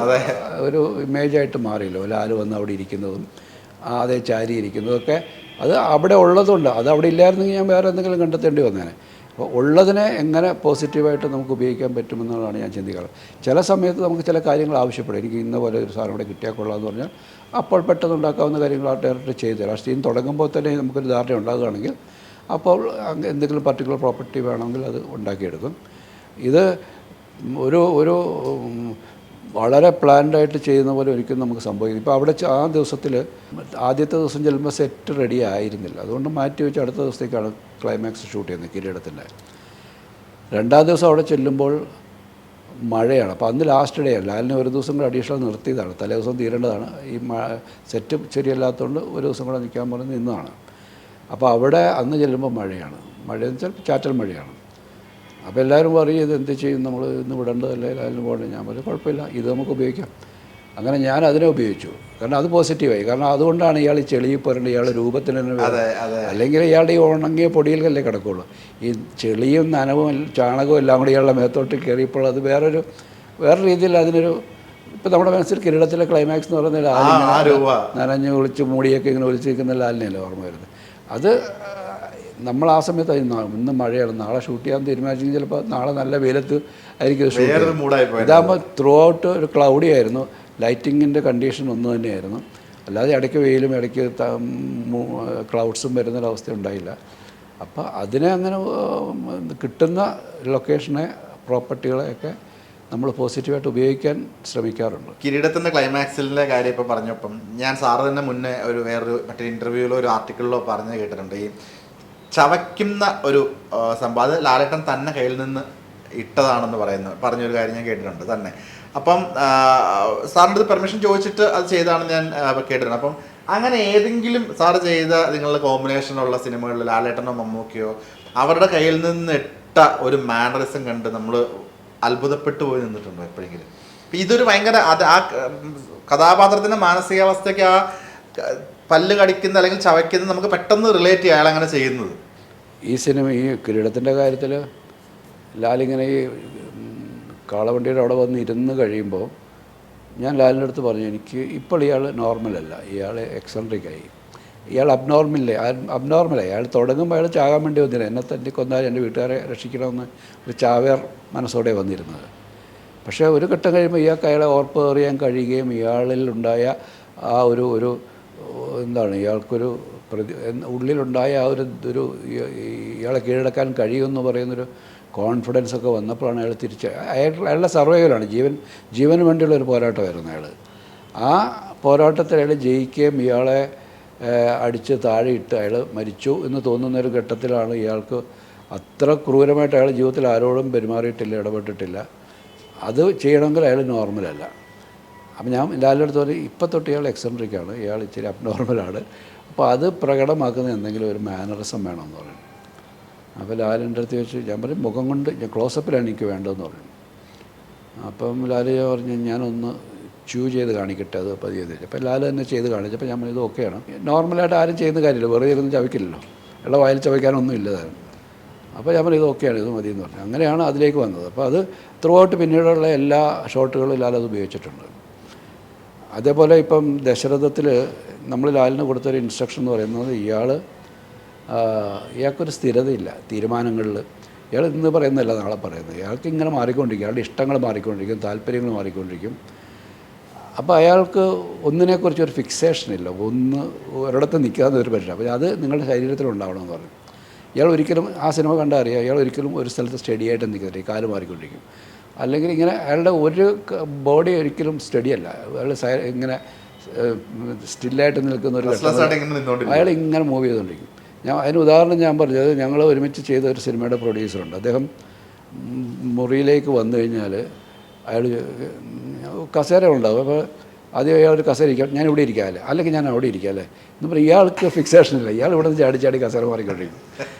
ഇമേജായിട്ട് മാറിയല്ലോ. ലാൽ വന്ന് അവിടെ ഇരിക്കുന്നതും അതേ ചാരി ഇരിക്കുന്നതൊക്കെ അത് അവിടെ ഉള്ളതുകൊണ്ട്. അത് അവിടെ ഇല്ലായിരുന്നെങ്കിൽ ഞാൻ വേറെ എന്തെങ്കിലും കണ്ടെത്തേണ്ടി വന്നേനെ. അപ്പോൾ ഉള്ളതിനെ എങ്ങനെ പോസിറ്റീവായിട്ട് നമുക്ക് ഉപയോഗിക്കാൻ പറ്റുമെന്നുള്ളതാണ് ഞാൻ ചിന്തിക്കാറ്. ചില സമയത്ത് നമുക്ക് ചില കാര്യങ്ങൾ ആവശ്യപ്പെടും. എനിക്ക് ഇന്ന പോലെ ഒരു സാധനം ഇവിടെ കിട്ടിയാൽ കൊള്ളാമെന്ന് പറഞ്ഞാൽ അപ്പോൾ പെട്ടെന്ന് ഉണ്ടാക്കാവുന്ന കാര്യങ്ങൾ ആ ഡയറക്ടർ ചെയ്തു തരാം. സീൻ തുടങ്ങുമ്പോൾ തന്നെ നമുക്കൊരു ധാരണ ഉണ്ടാകുകയാണെങ്കിൽ അപ്പോൾ എന്തെങ്കിലും പർട്ടിക്കുലർ പ്രോപ്പർട്ടി വേണമെങ്കിൽ അത് ഉണ്ടാക്കിയെടുക്കും. ഇത് ഒരു വളരെ പ്ലാൻഡായിട്ട് ചെയ്യുന്ന പോലെ ഒരിക്കലും നമുക്ക് സംഭവിക്കും. ഇപ്പോൾ അവിടെ ആ ദിവസത്തിൽ ആദ്യത്തെ ദിവസം ചെല്ലുമ്പോൾ സെറ്റ് റെഡി ആയിരുന്നില്ല. അതുകൊണ്ട് മാറ്റി വെച്ച് അടുത്ത ദിവസത്തേക്കാണ് ക്ലൈമാക്സ് ഷൂട്ട് ചെയ്യുന്നത് കിരീടത്തിൻ്റെ. രണ്ടാം ദിവസം അവിടെ ചെല്ലുമ്പോൾ മഴയാണ്. അപ്പോൾ അന്ന് ലാസ്റ്റ് ഡേ ആണ്. ലാലിനെ ഒരു ദിവസം കൂടെ അഡീഷണൽ നിർത്തിയതാണ്. തലേ ദിവസം തീരേണ്ടതാണ്. ഈ സെറ്റ് ശരിയല്ലാത്തതുകൊണ്ട് ഒരു ദിവസം കൂടെ നിൽക്കാൻ പറഞ്ഞ് നിന്നതാണ്. അപ്പോൾ അവിടെ അന്ന് ചെല്ലുമ്പോൾ മഴയാണ്. മഴയെന്ന് വെച്ചാൽ ചാറ്റൽ മഴയാണ്. അപ്പോൾ എല്ലാവരും പറയും ഇത് എന്ത് ചെയ്യും, നമ്മൾ ഇന്ന് വിടേണ്ടതല്ലേ, ലാലിന് പോകണ്ടേ. ഞാൻ പറഞ്ഞു കുഴപ്പമില്ല, ഇത് നമുക്ക് ഉപയോഗിക്കാം. അങ്ങനെ ഞാൻ അതിനെ ഉപയോഗിച്ചു. കാരണം അത് പോസിറ്റീവായി. കാരണം അതുകൊണ്ടാണ് ഇയാൾ ഈ ചെളിയിൽ പോരേണ്ട, ഇയാളുടെ രൂപത്തിന് തന്നെ. അല്ലെങ്കിൽ ഇയാളുടെ ഈ ഉണങ്ങിയ പൊടിയിലല്ലേ കിടക്കുള്ളൂ. ഈ ചെളിയും നനവും ചാണകവും എല്ലാം കൂടി ഇയാളുടെ മേത്തോട്ട് കയറിയപ്പോൾ അത് വേറെ രീതിയിൽ അതിനൊരു, ഇപ്പം നമ്മുടെ മനസ്സിൽ കിരീടത്തിലെ ക്ലൈമാക്സ് എന്ന് പറയുന്നത് ലാലിങ്ങനെ നനഞ്ഞ് ഒളിച്ച് മൂടിയൊക്കെ ഇങ്ങനെ ഒളിച്ചിരിക്കുന്ന ലാലിനെയല്ലേ ഓർമ്മ വരുന്നത്. അത് നമ്മൾ ആ സമയത്ത് ഇന്ന് മഴയാണ്, നാളെ ഷൂട്ട് ചെയ്യാൻ തീരുമാനിച്ചെങ്കിൽ ചിലപ്പോൾ നാളെ നല്ല വെയിലത്ത് ആയിരിക്കും ഷൂട്ട് ചെയ്യുന്നത്. ഇതാകുമ്പോൾ ത്രൂ ഔട്ട് ഒരു ക്ലൗഡി ആയിരുന്നു. ലൈറ്റിങ്ങിൻ്റെ കണ്ടീഷൻ ഒന്ന് തന്നെയായിരുന്നു. അല്ലാതെ ഇടയ്ക്ക് വെയിലും ഇടയ്ക്ക് ക്ലൗഡ്സും വരുന്നൊരവസ്ഥ ഉണ്ടായില്ല. അപ്പോൾ അതിനെ അങ്ങനെ കിട്ടുന്ന ലൊക്കേഷനെ, പ്രോപ്പർട്ടികളെയൊക്കെ നമ്മൾ പോസിറ്റീവായിട്ട് ഉപയോഗിക്കാൻ ശ്രമിക്കാറുണ്ട്. കിരീടത്തിൻ്റെ ക്ലൈമാക്സിലെ കാര്യം ഇപ്പോൾ പറഞ്ഞപ്പം ഞാൻ സാറ് തന്നെ മുന്നേ മറ്റേ ഇൻ്റർവ്യൂവിലോ ഒരു ആർട്ടിക്കിളിലോ പറഞ്ഞ് കേട്ടിട്ടുണ്ട്. ഈ ചവയ്ക്കുന്ന ഒരു സംഭവം അത് ലാലേട്ടൻ തന്നെ കയ്യിൽ നിന്ന് ഇട്ടതാണെന്ന് പറഞ്ഞൊരു കാര്യം ഞാൻ കേട്ടിട്ടുണ്ട് തന്നെ. അപ്പം സാറിൻ്റെ പെർമിഷൻ ചോദിച്ചിട്ട് അത് ചെയ്തതാണെന്ന് ഞാൻ കേട്ടിട്ടുണ്ട്. അപ്പം അങ്ങനെ ഏതെങ്കിലും സാറ് ചെയ്ത നിങ്ങളുടെ കോമ്പിനേഷനുള്ള സിനിമകളിൽ ലാലേട്ടനോ മമ്മൂക്കയോ അവരുടെ കയ്യിൽ നിന്ന് ഇട്ട ഒരു മാനറിസം കണ്ട് നമ്മൾ അത്ഭുതപ്പെട്ടു പോയി നിന്നിട്ടുണ്ടോ എപ്പോഴെങ്കിലും? ഇതൊരു ഭയങ്കര ആ കഥാപാത്രത്തിൻ്റെ മാനസികാവസ്ഥയ്ക്ക് ആ പല്ല് കടിക്കുന്ന അല്ലെങ്കിൽ ചവയ്ക്കുന്നത് നമുക്ക് പെട്ടെന്ന് റിലേറ്റ് ചെയ്യാൻ അങ്ങനെ ചെയ്യുന്നത്. ഈ കിരീടത്തിൻ്റെ കാര്യത്തിൽ ലാലിങ്ങനെ ഈ കാളവണ്ടിയുടെ അവിടെ വന്ന് ഇരുന്ന് കഴിയുമ്പോൾ ഞാൻ ലാലിൻ്റെ അടുത്ത് പറഞ്ഞു, എനിക്ക് ഇപ്പോൾ ഇയാൾ നോർമലല്ല, ഇയാൾ എക്സെൻട്രിക്കായി, ഇയാൾ അബ്നോർമലായി. അയാൾ തുടങ്ങുമ്പോൾ അയാൾ ചാകാൻ വേണ്ടി വന്നില്ല, എന്നെ തന്നെ കൊന്നാൽ എൻ്റെ വീട്ടുകാരെ രക്ഷിക്കണമെന്ന് ഒരു ചാവേർ മനസ്സോടെ വന്നിരുന്നത്. പക്ഷേ ഒരു ഘട്ടം കഴിയുമ്പോൾ ഇയാൾക്ക് അയാളെ ഓർപ്പ് അറിയാൻ കഴിയുകയും ഇയാളിൽ ഉണ്ടായ ആ ഒരു എന്താണ്, ഇയാൾക്കൊരു ഉള്ളിലുണ്ടായ ആ ഒരു ഇയാളെ കീഴടക്കാൻ കഴിയുമെന്ന് പറയുന്നൊരു കോൺഫിഡൻസ് ഒക്കെ വന്നപ്പോഴാണ് അയാൾ അയാളുടെ സർവൈവലാണ്, ജീവന് വേണ്ടിയുള്ള ഒരു പോരാട്ടമായിരുന്നു അയാൾ. ആ പോരാട്ടത്തിൽ അയാൾ ജയിക്കുകയും ഇയാളെ അടിച്ച് താഴെയിട്ട് അയാൾ മരിച്ചു എന്ന് തോന്നുന്നൊരു ഘട്ടത്തിലാണ് ഇയാൾക്ക് അത്ര ക്രൂരമായിട്ട് അയാൾ ജീവിതത്തിൽ ആരോടും പെരുമാറിയിട്ടില്ല, ഇടപെട്ടിട്ടില്ല. അത് ചെയ്യണമെങ്കിൽ അയാൾ നോർമലല്ല. അപ്പം ഞാൻ ലാലിൻ്റെ അടുത്ത് പറയും, ഇപ്പം തൊട്ട് ഇയാൾ എക്സെൻട്രിക്കാണ്, ഇയാൾ ഇച്ചിരി അബ്നോർമലാണ്, അപ്പോൾ അത് പ്രകടമാക്കുന്ന എന്തെങ്കിലും ഒരു മാനറിസം വേണമെന്ന് പറയും. അപ്പോൾ ലാലിൻ്റെ അടുത്ത് വെച്ച് ഞാൻ പറയും, മുഖം കൊണ്ട് ഞാൻ ക്ലോസപ്പിലാണ് എനിക്ക് വേണ്ടതെന്ന് പറയും. അപ്പം ലാൽ പറഞ്ഞു, ഞാനൊന്ന് ചൂ ചെയ്ത് കാണിക്കട്ടെ, അത് പതിയെ ചെയ്ത്. അപ്പോൾ ലാൽ തന്നെ ചെയ്ത് കാണിച്ചപ്പോൾ ഞാൻ ഇത് ഓക്കെയാണ്. നോർമലായിട്ട് ആരും ചെയ്യുന്ന കാര്യമില്ല, വെറുതെ ഇരുന്ന് ചവയ്ക്കില്ലല്ലോ, ഉള്ള വായിൽ ചവയ്ക്കാനൊന്നും ഇല്ലതാണ്. അപ്പോൾ ഞാൻ പറഞ്ഞു ഇത് ഓക്കെയാണ്, ഇത് മതി എന്ന് പറഞ്ഞു. അങ്ങനെയാണ് അതിലേക്ക് വന്നത്. അപ്പോൾ അത് ത്രൂ ഔട്ട് പിന്നീടുള്ള എല്ലാ ഷോട്ടുകളും ലാൽ അത് ഉപയോഗിച്ചിട്ടുണ്ട്. അതേപോലെ ഇപ്പം ദശരഥത്തിൽ നമ്മൾ ലാലിന് കൊടുത്തൊരു ഇൻസ്ട്രക്ഷൻ എന്ന് പറയുന്നത്, ഇയാൾക്കൊരു സ്ഥിരതയില്ല തീരുമാനങ്ങളിൽ. ഇയാൾ ഇന്ന് പറയുന്നതല്ല നാളെ പറയുന്നത്, ഇയാൾക്ക് ഇങ്ങനെ മാറിക്കൊണ്ടിരിക്കും, അയാളുടെ ഇഷ്ടങ്ങൾ മാറിക്കൊണ്ടിരിക്കും, താല്പര്യങ്ങൾ മാറിക്കൊണ്ടിരിക്കും. അപ്പോൾ അയാൾക്ക് ഒന്നിനെക്കുറിച്ചൊരു ഫിക്സേഷനില്ല, ഒരിടത്ത് നിൽക്കാതെ ഒരു പറ്റില്ല. അപ്പോൾ അത് നിങ്ങളുടെ ശരീരത്തിലുണ്ടാവണമെന്ന് പറഞ്ഞു. ഇയാൾ ഒരിക്കലും ആ സിനിമ കണ്ടാൽ അറിയാം, ഇയാൾ ഒരിക്കലും ഒരു സ്ഥലത്ത് സ്റ്റഡി ആയിട്ട് നിൽക്കുന്നില്ല, കാല് മാറിക്കൊണ്ടിരിക്കും. അല്ലെങ്കിൽ ഇങ്ങനെ അയാളുടെ ഒരു ബോഡി ഒരിക്കലും സ്റ്റഡിയല്ല, അയാൾ ഇങ്ങനെ സ്റ്റില്ലായിട്ട് നിൽക്കുന്ന ഒരു അയാൾ ഇങ്ങനെ മൂവ് ചെയ്തുകൊണ്ടിരിക്കും. അതിന് ഉദാഹരണം ഞാൻ പറഞ്ഞത്, ഞങ്ങൾ ഒരുമിച്ച് ചെയ്ത ഒരു സിനിമയുടെ പ്രൊഡ്യൂസറുണ്ട്. അദ്ദേഹം മുറിയിലേക്ക് വന്നു കഴിഞ്ഞാൽ അയാൾ കസേര ഉണ്ടാവും. അപ്പോൾ ആദ്യം അയാൾ ഒരു കസേര ഇരിക്കാം, ഞാൻ ഇവിടെ ഇരിക്കാമല്ലേ, അല്ലെങ്കിൽ ഞാൻ അവിടെ ഇരിക്കാമല്ലേ എന്ന് പറയും. ഇയാൾക്ക് ഫിക്സേഷനില്ല, ഇയാൾ ഇവിടെ നിന്ന് ചാടി കസേര മാറിക്കൊണ്ടിരിക്കും.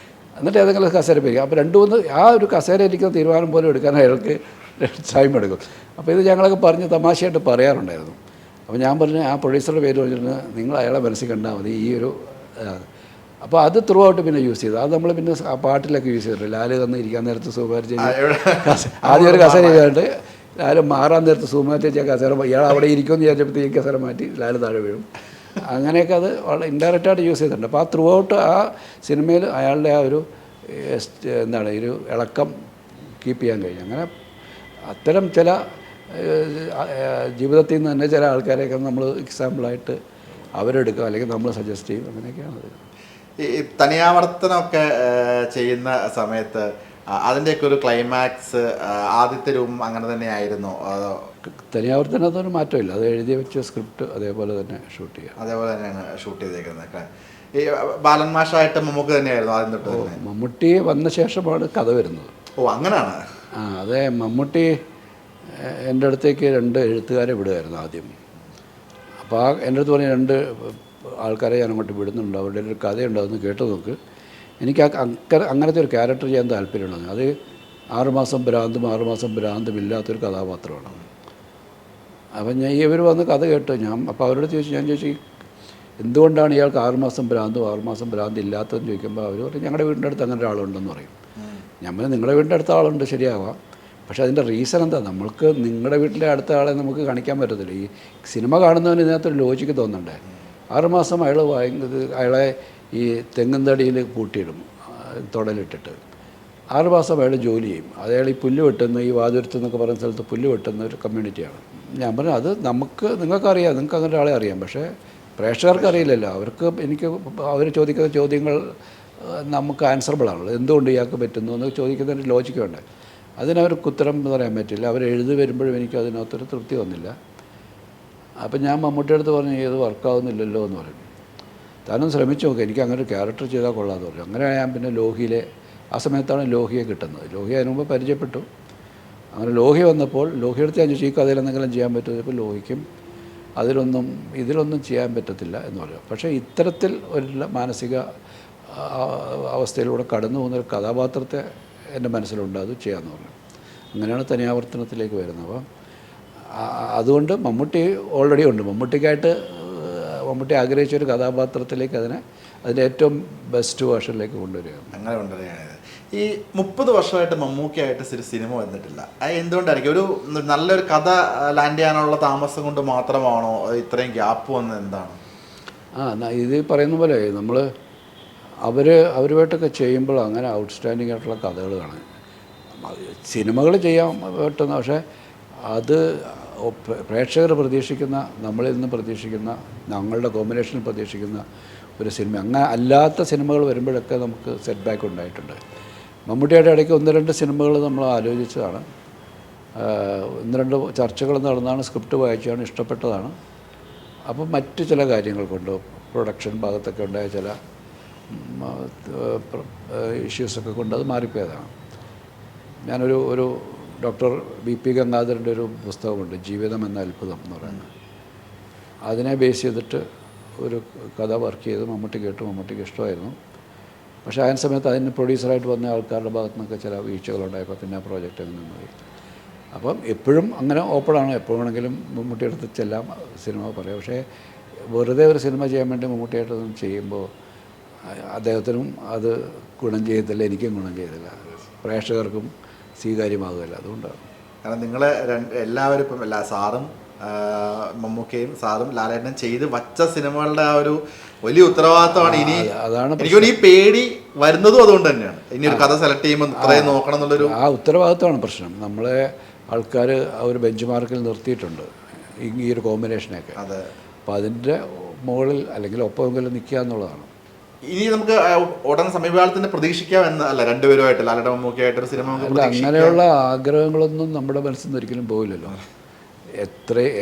എന്നിട്ട് ഏതെങ്കിലും കസേര പോയിരിക്കും. അപ്പോൾ 2-3 ആ ഒരു കസേര ഇരിക്കുന്ന തീരുമാനം പോലും എടുക്കാൻ അയാൾക്ക് ടൈം എടുക്കും. അപ്പോൾ ഇത് ഞങ്ങളൊക്കെ പറഞ്ഞ് തമാശയായിട്ട് പറയാറുണ്ടായിരുന്നു. അപ്പോൾ ഞാൻ പറഞ്ഞു, ആ പ്രൊഡ്യൂസറുടെ പേര് പറഞ്ഞിട്ട് നിങ്ങൾ അയാളെ മനസ്സിൽ കണ്ടാൽ മതി ഈ ഒരു. അപ്പോൾ അത് ത്രൂ ഔട്ട് പിന്നെ യൂസ് ചെയ്തു. അത് നമ്മൾ പിന്നെ ആ പാട്ടിലൊക്കെ യൂസ് ചെയ്തിട്ടുണ്ട്. ലാല് തന്ന് ഇരിക്കാൻ നേരത്ത് സുകുമാരി ആദ്യം ഒരു കസേര ചെയ്തിട്ട് ലാല് മാറാൻ നേരത്ത് സുകുമാരി ചേച്ചി കസേര ഇയാൾ അവിടെ ഇരിക്കുമെന്ന് വിചാരിച്ചപ്പോൾ ഈ കസേര മാറ്റി ലാല് താഴെ വീഴും. അങ്ങനെയൊക്കെ അത് വളരെ ഇൻഡയറക്റ്റായിട്ട് യൂസ് ചെയ്തിട്ടുണ്ട്. അപ്പോൾ ആ ത്രൂ ഔട്ട് ആ സിനിമയിൽ അയാളുടെ ആ ഒരു എന്താണ് ഒരു ഇളക്കം കീപ്പ് ചെയ്യാൻ കഴിഞ്ഞു. അങ്ങനെ അത്തരം ചില ജീവിതത്തിൽ നിന്ന് തന്നെ ചില ആൾക്കാരെയൊക്കെ നമ്മൾ എക്സാമ്പിളായിട്ട് അവരെടുക്കുക, അല്ലെങ്കിൽ നമ്മൾ സജസ്റ്റ് ചെയ്യും. അങ്ങനെയൊക്കെയാണത്. ഈ തനിയാവർത്തനമൊക്കെ ചെയ്യുന്ന സമയത്ത് അതിൻ്റെയൊക്കെ ഒരു ക്ലൈമാക്സ് ആദ്യത്തെ രൂപം അങ്ങനെ തന്നെയായിരുന്നു? തനിയാവർത്തനത്തൊരു മാറ്റമില്ല, അത് എഴുതി വെച്ച സ്ക്രിപ്റ്റ് അതേപോലെ തന്നെ ഷൂട്ട് ചെയ്യുക. അതേപോലെ തന്നെയാണ് ഷൂട്ട് ചെയ്തേക്കുന്നത്. ഈ ബാലൻ മാഷായിട്ട് മമ്മൂക്ക് തന്നെയായിരുന്നു ആദ്യം തൊട്ട്? മമ്മൂട്ടി വന്ന ശേഷമാണ് കഥ വരുന്നത്. ഓ, അങ്ങനെയാണ്. അതെ, മമ്മൂട്ടി എൻ്റെ അടുത്തേക്ക് 2 എഴുത്തുകാരെ വിടുമായിരുന്നു ആദ്യം. അപ്പോൾ എൻ്റെ അടുത്ത് പറഞ്ഞ 2 ആൾക്കാരെ ഞാൻ അങ്ങോട്ട് വിടുന്നുണ്ട്, അവരുടെ ഒരു കഥയുണ്ട്, അതൊന്ന് കേട്ട് നോക്ക്, എനിക്ക് അങ്ങനത്തെ ഒരു ക്യാരക്ടർ ചെയ്യാൻ താല്പര്യമുണ്ടെന്ന്. അത് 6 മാസം ഭ്രാന്തും 6 മാസം ഭ്രാന്തുമില്ലാത്തൊരു കഥാപാത്രമാണ്. അപ്പം ഇവർ വന്ന് കഥ കേട്ട് അപ്പോൾ അവരോട് ഞാൻ ചോദിച്ചു എന്തുകൊണ്ടാണ് ഇയാൾക്ക് 6 മാസം ഭ്രാന്തും 6 മാസം ഭ്രാന്ത് ഇല്ലാത്തതെന്ന് ചോദിക്കുമ്പോൾ അവർ പറയും, ഞങ്ങളുടെ വീടിൻ്റെ അടുത്ത് അങ്ങനെ ഒരാളുണ്ടെന്ന് പറയും. നമ്മൾ നിങ്ങളുടെ വീടിൻ്റെ അടുത്ത ആളുണ്ട്, ശരിയാവാം, പക്ഷേ അതിൻ്റെ റീസൺ എന്താ? നമ്മൾക്ക് നിങ്ങളുടെ വീട്ടിലെ അടുത്ത ആളെ നമുക്ക് കാണിക്കാൻ പറ്റത്തില്ല. ഈ സിനിമ കാണുന്നവന് ഇതിനകത്തൊരു ലോജിക്ക് തോന്നണ്ടേ. 6 മാസം അയാളെ ഈ തെങ്ങുംതടിയിൽ പൂട്ടിയിടും തുടലിട്ടിട്ട്. 6 മാസം അയാൾ ജോലി ചെയ്യും. അയാൾ ഈ പുല്ല് വെട്ടുന്ന, ഈ വാതുരത്ത് എന്നൊക്കെ പറയുന്ന സ്ഥലത്ത് പുല്ല് വെട്ടുന്ന ഒരു കമ്മ്യൂണിറ്റിയാണ്. ഞാൻ പറഞ്ഞു, അത് നിങ്ങൾക്കറിയാം, നിങ്ങൾക്ക് അങ്ങനെ ഒരാളെ അറിയാം, പക്ഷേ പ്രേക്ഷകർക്ക് അറിയില്ലല്ലോ. അവർ ചോദിക്കുന്ന ചോദ്യങ്ങൾ നമുക്ക് ആൻസറബിളാണല്ലോ. എന്തുകൊണ്ട് ഇയാൾക്ക് പറ്റുന്നു എന്ന് ചോദിക്കുന്നതിന് ലോജിക്ക് വേണ്ടേ. അതിനവർക്ക് ഉത്തരം പറയാൻ പറ്റില്ല. അവർ എഴുതി വരുമ്പോഴും എനിക്ക് അതിനകത്തൊരു തൃപ്തി വന്നില്ല. അപ്പം ഞാൻ മമ്മൂട്ടിയുടെ അടുത്ത് പറഞ്ഞു, ഇത് വർക്കാവുന്നില്ലല്ലോ എന്ന് പറയും. താനും ശ്രമിച്ചു നോക്കുക, എനിക്ക് അങ്ങനെ ഒരു ക്യാരക്ടർ ചെയ്താൽ കൊള്ളാമെന്ന് പറഞ്ഞു. അങ്ങനെ ഞാൻ പിന്നെ ലോഹിയിലെ ആ സമയത്താണ് ലോഹിയെ കിട്ടുന്നത്. ലോഹി അതിന് മുമ്പ് പരിചയപ്പെട്ടു. അങ്ങനെ ലോഹി വന്നപ്പോൾ ലോഹിയെടുത്ത് ഞാൻ ചോദിച്ചു, ഈ കഥയിൽ എന്തെങ്കിലും ചെയ്യാൻ പറ്റുമോ? ഇപ്പോൾ ലോഹിക്കും ഇതിലൊന്നും ചെയ്യാൻ പറ്റത്തില്ല എന്ന് പറയും. പക്ഷേ ഇത്തരത്തിൽ ഒരു മാനസിക അവസ്ഥയിലൂടെ കടന്നു പോകുന്നൊരു കഥാപാത്രത്തെ എൻ്റെ മനസ്സിലുണ്ട്, അത് ചെയ്യാമെന്ന് പറഞ്ഞു. അങ്ങനെയാണ് തനിയാവർത്തനത്തിലേക്ക് വരുന്നത്. അപ്പം അതുകൊണ്ട് മമ്മൂട്ടി ഓൾറെഡി ഉണ്ട്. മമ്മൂട്ടിക്കായിട്ട് മമ്മൂട്ടി ആഗ്രഹിച്ച ഒരു കഥാപാത്രത്തിലേക്ക് അതിൻ്റെ ഏറ്റവും ബെസ്റ്റ് വേർഷനിലേക്ക് കൊണ്ടുവരികയാണ്. അങ്ങനെ കൊണ്ടുവരികയാണ്. ഈ 30 വർഷമായിട്ട് മമ്മൂക്കയായിട്ട് ഒരു സിനിമ വന്നിട്ടില്ല. അത് എന്തുകൊണ്ടായിരിക്കും? ഒരു നല്ലൊരു കഥ ലാൻഡ് ചെയ്യാനുള്ള താമസം കൊണ്ട് മാത്രമാണോ ഇത്രയും ഗ്യാപ്പ് വന്നത്? എന്താണ്? ഇത് പറയുന്ന പോലെ നമ്മൾ അവരുമായിട്ടൊക്കെ ചെയ്യുമ്പോൾ അങ്ങനെ ഔട്ട്സ്റ്റാൻഡിങ് ആയിട്ടുള്ള കഥകൾ കാണാൻ സിനിമകൾ ചെയ്യാൻ പറ്റുന്ന, പക്ഷേ അത് പ്രേക്ഷകർ പ്രതീക്ഷിക്കുന്ന, നമ്മളിൽ നിന്ന് പ്രതീക്ഷിക്കുന്ന, ഞങ്ങളുടെ കോമ്പിനേഷനിൽ പ്രതീക്ഷിക്കുന്ന ഒരു സിനിമ അങ്ങനെ അല്ലാത്ത സിനിമകൾ വരുമ്പോഴൊക്കെ നമുക്ക് സെറ്റ് ബാക്ക് ഉണ്ടായിട്ടുണ്ട്. മമ്മൂട്ടിയുടെ ഇടയ്ക്ക് 1-2 സിനിമകൾ നമ്മൾ ആലോചിച്ചതാണ്, 1-2 ചർച്ചകൾ നടന്നാണ്, സ്ക്രിപ്റ്റ് വായിച്ചാണ്, ഇഷ്ടപ്പെട്ടതാണ്. അപ്പം മറ്റു ചില കാര്യങ്ങൾ കൊണ്ട് പ്രൊഡക്ഷൻ ഭാഗത്തൊക്കെ ഉണ്ടായ ചില ഇഷ്യൂസൊക്കെ കൊണ്ട് അത് മാറിപ്പോയതാണ്. ഞാനൊരു ഡോക്ടർ BP ഗംഗാധരൻ്റെ ഒരു പുസ്തകമുണ്ട്, ജീവിതം എന്ന അത്ഭുതം എന്ന് പറയുന്നത്. അതിനെ ബേസ് ചെയ്തിട്ട് ഒരു കഥ വർക്ക് ചെയ്ത് മമ്മൂട്ടി കേട്ടു, മമ്മൂട്ടിക്ക് ഇഷ്ടമായിരുന്നു. പക്ഷേ ആ സമയത്ത് അതിന് പ്രൊഡ്യൂസറായിട്ട് വന്ന ആൾക്കാരുടെ ഭാഗത്തു നിന്നൊക്കെ ചില വീഴ്ചകളുണ്ടായപ്പോൾ പിന്നെ ആ പ്രോജക്റ്റ് അങ്ങനെ നിന്നുപോയി. അപ്പം എപ്പോഴും അങ്ങനെ ഓപ്പണാണ്, എപ്പോഴും വേണമെങ്കിലും മമ്മൂട്ടിയുടെ അടുത്ത് ചെല്ലാം, സിനിമ പറയാം. പക്ഷേ വെറുതെ ഒരു സിനിമ ചെയ്യാൻ വേണ്ടി മമ്മൂട്ടിയായിട്ടൊന്നും ചെയ്യുമ്പോൾ അദ്ദേഹത്തിനും അത് ഗുണം ചെയ്യത്തില്ല, എനിക്കും ഗുണം ചെയ്തില്ല, പ്രേക്ഷകർക്കും സ്വീകാര്യമാകുകയില്ല. അതുകൊണ്ടാണ്. കാരണം നിങ്ങൾ എല്ലാവരും ഇപ്പം സാറും മമ്മൂക്കയും സാറും ലാലേട്ടനും ചെയ്ത് വച്ച സിനിമകളുടെ ആ ഒരു വലിയ ഉത്തരവാദിത്തമാണ്. ഇനി അതാണ് എനിക്കൊരു ഈ പേടി വരുന്നതും അതുകൊണ്ട് തന്നെയാണ്. ഇനി ഒരു കഥ സെലക്ട് ചെയ്യുമ്പോൾ ഇത്രയും നോക്കണം എന്നുള്ളൊരു ആ ഉത്തരവാദിത്തമാണ് പ്രശ്നം. നമ്മളെ ആൾക്കാർ ആ ഒരു ബെഞ്ച് മാർക്കിൽ നിർത്തിയിട്ടുണ്ട് ഈ ഒരു കോമ്പിനേഷനൊക്കെ. അതെ. അപ്പോൾ അതിൻ്റെ മുകളിൽ അല്ലെങ്കിൽ ഒപ്പമെങ്കിലും നിൽക്കുക എന്നുള്ളതാണ്. ഇനി നമുക്ക് ഉടൻ സമീപകാലത്തിന് പ്രതീക്ഷിക്കാം എന്ന് അല്ല, രണ്ടുപേരുമായിട്ട് ലാലേട്ടൻ മമ്മൂക്കയായിട്ടൊരു സിനിമ അല്ല, അങ്ങനെയുള്ള ആഗ്രഹങ്ങളൊന്നും നമ്മുടെ മനസ്സിൽ നിന്ന് ഒരിക്കലും പോകില്ലല്ലോ.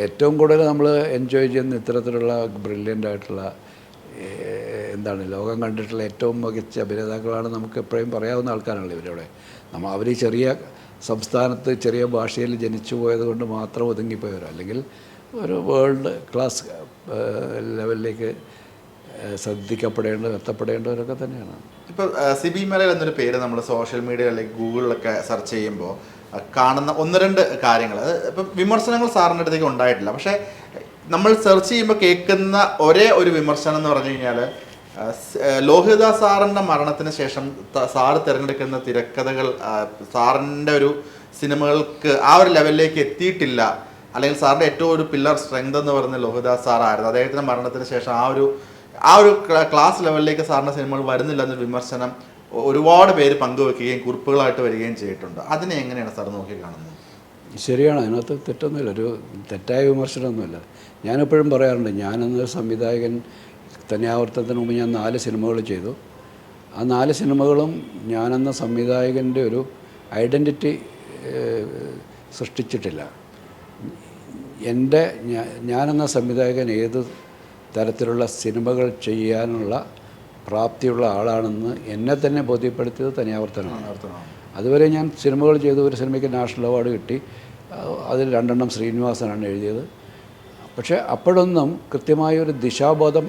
ഏറ്റവും കൂടുതൽ നമ്മൾ എൻജോയ് ചെയ്യുന്ന ഇത്തരത്തിലുള്ള ബ്രില്യൻ്റ് ആയിട്ടുള്ള ലോകം കണ്ടിട്ടുള്ള ഏറ്റവും മികച്ച അഭിനേതാക്കളാണ് നമുക്ക് എപ്പോഴും പറയാവുന്ന ആൾക്കാരാണല്ലോ ഇവരവിടെ. അവർ ഈ ചെറിയ സംസ്ഥാനത്ത് ചെറിയ ഭാഷയിൽ ജനിച്ചു പോയത് കൊണ്ട് മാത്രം ഒതുങ്ങിപ്പോയവർ, അല്ലെങ്കിൽ ഒരു വേൾഡ് ക്ലാസ് ലെവലിലേക്ക് എത്തപ്പെടേണ്ടവരൊക്കെ തന്നെയാണ്. ഇപ്പോൾ സിബി മലയിൽ എന്നൊരു പേര് നമ്മൾ സോഷ്യൽ മീഡിയ അല്ലെങ്കിൽ ഗൂഗിളിലൊക്കെ സെർച്ച് ചെയ്യുമ്പോൾ കാണുന്ന 1-2 കാര്യങ്ങൾ, ഇപ്പം വിമർശനങ്ങൾ സാറിൻ്റെ അടുത്തേക്ക് ഉണ്ടായിട്ടില്ല. പക്ഷേ നമ്മൾ സെർച്ച് ചെയ്യുമ്പോൾ കേൾക്കുന്ന ഒരേ ഒരു വിമർശനം എന്ന് പറഞ്ഞു കഴിഞ്ഞാൽ, ലോഹിതദാസ് സാറിൻ്റെ മരണത്തിന് ശേഷം സാറ് തിരഞ്ഞെടുക്കുന്ന തിരക്കഥകൾ സാറിൻ്റെ ഒരു സിനിമകൾക്ക് ആ ഒരു ലെവലിലേക്ക് എത്തിയിട്ടില്ല, അല്ലെങ്കിൽ സാറിൻ്റെ ഏറ്റവും ഒരു പില്ലർ സ്ട്രെങ്ത് എന്ന് പറയുന്നത് ലോഹിതദാസ് സാറായിരുന്നു. അദ്ദേഹത്തിൻ്റെ മരണത്തിന് ശേഷം ആ ഒരു ക്ലാസ് ലെവലിലേക്ക് സാറിൻ്റെ സിനിമകൾ വരുന്നില്ല എന്നൊരു വിമർശനം ഒരുപാട് പേര് പങ്കുവെക്കുകയും കുറിപ്പുകളായിട്ട് വരികയും ചെയ്തിട്ടുണ്ട്. അതിനെ എങ്ങനെയാണ് സാർ നോക്കി കാണുന്നത്? ശരിയാണ്, അതിനകത്ത് തെറ്റൊന്നുമില്ല, ഒരു തെറ്റായ വിമർശനമൊന്നുമില്ല. ഞാനെപ്പോഴും പറയാറുണ്ട്, ഞാനെന്നൊരു സംവിധായകൻ തനിയാവർത്തനത്തിന് മുമ്പ് ഞാൻ 4 സിനിമകൾ ചെയ്തു. ആ 4 സിനിമകളും ഞാനെന്ന സംവിധായകൻ്റെ ഒരു ഐഡൻറ്റിറ്റി സൃഷ്ടിച്ചിട്ടില്ല. ഞാനെന്ന സംവിധായകൻ ഏത് തരത്തിലുള്ള സിനിമകൾ ചെയ്യാനുള്ള പ്രാപ്തിയുള്ള ആളാണെന്ന് എന്നെ തന്നെ ബോധ്യപ്പെടുത്തിയത് തനിയാവർത്തനമാണ്. അതുവരെ ഞാൻ സിനിമകൾ ചെയ്തു, ഒരു സിനിമയ്ക്ക് നാഷണൽ അവാർഡ് കിട്ടി, അതിൽ 2 ശ്രീനിവാസനാണ് എഴുതിയത്. പക്ഷേ അപ്പോഴൊന്നും കൃത്യമായൊരു ദിശാബോധം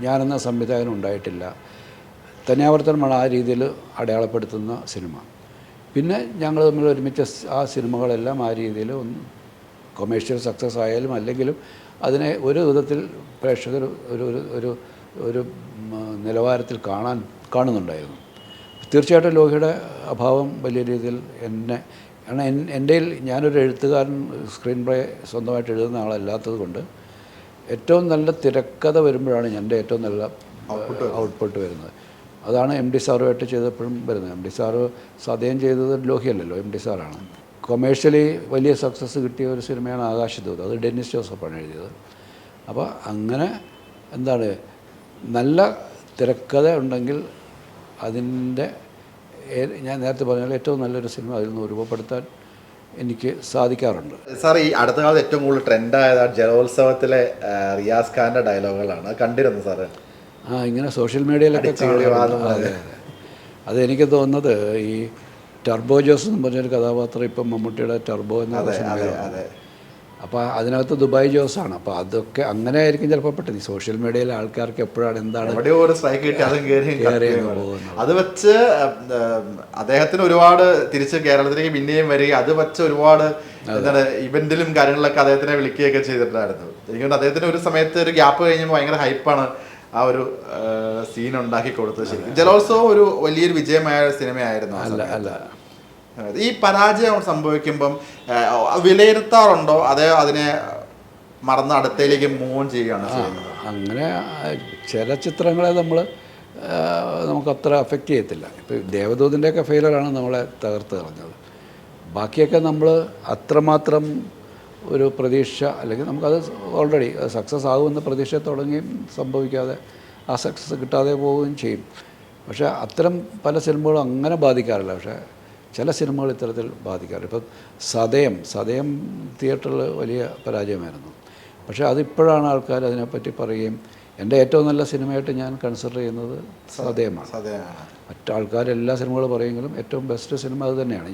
ഞാനെന്ന സംവിധായകൻ ഉണ്ടായിട്ടില്ല. തനിയാവർത്തനമാണ് ആ രീതിയിൽ അടയാളപ്പെടുത്തുന്ന സിനിമ. പിന്നെ ഞങ്ങൾ തമ്മിൽ ഒരുമിച്ച ആ സിനിമകളെല്ലാം ആ രീതിയിൽ ഒന്ന് കൊമേഴ്ഷ്യൽ സക്സസ് ആയാലും അല്ലെങ്കിലും അതിനെ ഒരു വിധത്തിൽ പ്രേക്ഷകർ ഒരു നിലവാരത്തിൽ കാണുന്നുണ്ടായിരുന്നു. തീർച്ചയായിട്ടും ലോഹിയുടെ അഭാവം വലിയ രീതിയിൽ കാരണം എൻ്റെ ഞാനൊരു എഴുത്തുകാരൻ, സ്ക്രീൻ പ്ലേ സ്വന്തമായിട്ട് എഴുതുന്ന ആളല്ലാത്തത് കൊണ്ട് ഏറ്റവും നല്ല തിരക്കഥ വരുമ്പോഴാണ് എൻ്റെ ഏറ്റവും നല്ല ഔട്ട്പുട്ട് വരുന്നത്. അതാണ് MD സാറുമായിട്ട് ചെയ്തപ്പോഴും വരുന്നത്. MD സാറ് അദ്ദേഹം ചെയ്തത് ലോഹിയല്ലല്ലോ, MD സാറാണ്. കൊമേഴ്ഷ്യലി വലിയ സക്സസ് കിട്ടിയ ഒരു സിനിമയാണ് ആകാശദൂത്, അത് ഡെന്നിസ് ജോസഫാണ് എഴുതിയത്. അപ്പോൾ അങ്ങനെ നല്ല തിരക്കഥ ഉണ്ടെങ്കിൽ അതിൻ്റെ ഞാൻ നേരത്തെ പറഞ്ഞാൽ ഏറ്റവും നല്ലൊരു സിനിമ അതിൽ നിന്ന് രൂപപ്പെടുത്താൻ എനിക്ക് സാധിക്കാറുണ്ട്. സാർ, ഈ അടുത്ത കാലത്ത് ഏറ്റവും കൂടുതൽ ട്രെൻഡായത് ജലോത്സവത്തിലെ റിയാസ് ഖാൻ്റെ ഡയലോഗുകളാണ്. കണ്ടിരുന്നു സാറ്? ഇങ്ങനെ സോഷ്യൽ മീഡിയയിലൊക്കെ അതെ. അതെനിക്ക് തോന്നുന്നത് ഈ ടർബോ ജോസ് എന്ന് പറഞ്ഞൊരു കഥാപാത്രം ഇപ്പം മമ്മൂട്ടിയുടെ ടർബോ എന്ന സിനിമ, അപ്പോൾ അതിനകത്ത് ദുബായ് ജോസാണ്. അപ്പോൾ അതൊക്കെ അങ്ങനെ ആയിരിക്കും ചിലപ്പോൾ പെട്ടെന്ന് ഈ സോഷ്യൽ മീഡിയയിലെ ആൾക്കാർക്ക് എപ്പോഴാണ് എന്താണ് എവിടെയോ ഒരു സ്ട്രൈക്ക് കിട്ടി അതും കയറി പോകുന്നത്. അത് വെച്ച് അദ്ദേഹത്തിന് ഒരുപാട് തിരിച്ച് കേരളത്തിലേക്ക് പിന്നെയും വരികയും അത് വെച്ച് ഒരുപാട് എന്താണ് ഇവന്റിലും കാര്യങ്ങളിലൊക്കെ അദ്ദേഹത്തിനെ വിളിക്കുകയൊക്കെ ചെയ്തിട്ടുണ്ടായിരുന്നു. എനിക്കൊണ്ട് അദ്ദേഹത്തിന് ഒരു സമയത്ത് ഒരു ഗ്യാപ്പ് കഴിഞ്ഞപ്പോൾ ഭയങ്കര ഹൈപ്പാണ് ആ ഒരു സീൻ ഉണ്ടാക്കി കൊടുത്തത്. ശരിക്കും ജലോത്സവം ഒരു വലിയൊരു വിജയമായ സിനിമയായിരുന്നു. അല്ല ഈ പരാജയം സംഭവിക്കുമ്പം വിലയിരുത്താറുണ്ടോ അതോ അതിനെ മറന്ന് അടുത്തയിലേക്ക് മൂവ് ചെയ്യുകയാണ് ചെയ്യുന്നത്? അങ്ങനെ ചില ചിത്രങ്ങളെ നമുക്കത്ര അഫക്റ്റ് ചെയ്യത്തില്ല. ഇപ്പോൾ ദേവദൂതിൻ്റെയൊക്കെ ഫെയിലറാണ് നമ്മളെ തകർത്ത് കളഞ്ഞത്. ബാക്കിയൊക്കെ നമ്മൾ അത്രമാത്രം ഒരു പ്രതീക്ഷ അല്ലെങ്കിൽ നമുക്കത് ഓൾറെഡി സക്സസ് ആകുമെന്ന പ്രതീക്ഷ തുടങ്ങിയും സംഭവിക്കാതെ ആ സക്സസ് കിട്ടാതെ പോവുകയും ചെയ്യും. പക്ഷേ അത്തരം പല സിനിമകളും അങ്ങനെ ബാധിക്കാറില്ല. പക്ഷേ ചില സിനിമകൾ ഇത്തരത്തിൽ ബാധിക്കാറില്ല. ഇപ്പം സതയം തിയേറ്ററിൽ വലിയ പരാജയമായിരുന്നു. പക്ഷേ അതിപ്പോഴാണ് ആൾക്കാർ അതിനെപ്പറ്റി പറയുകയും എൻ്റെ ഏറ്റവും നല്ല സിനിമയായിട്ട് ഞാൻ കൺസിഡർ ചെയ്യുന്നത് സതയമാണ്. മറ്റാൾക്കാർ എല്ലാ സിനിമകളും പറയുമെങ്കിലും ഏറ്റവും ബെസ്റ്റ് സിനിമ അത് തന്നെയാണ്.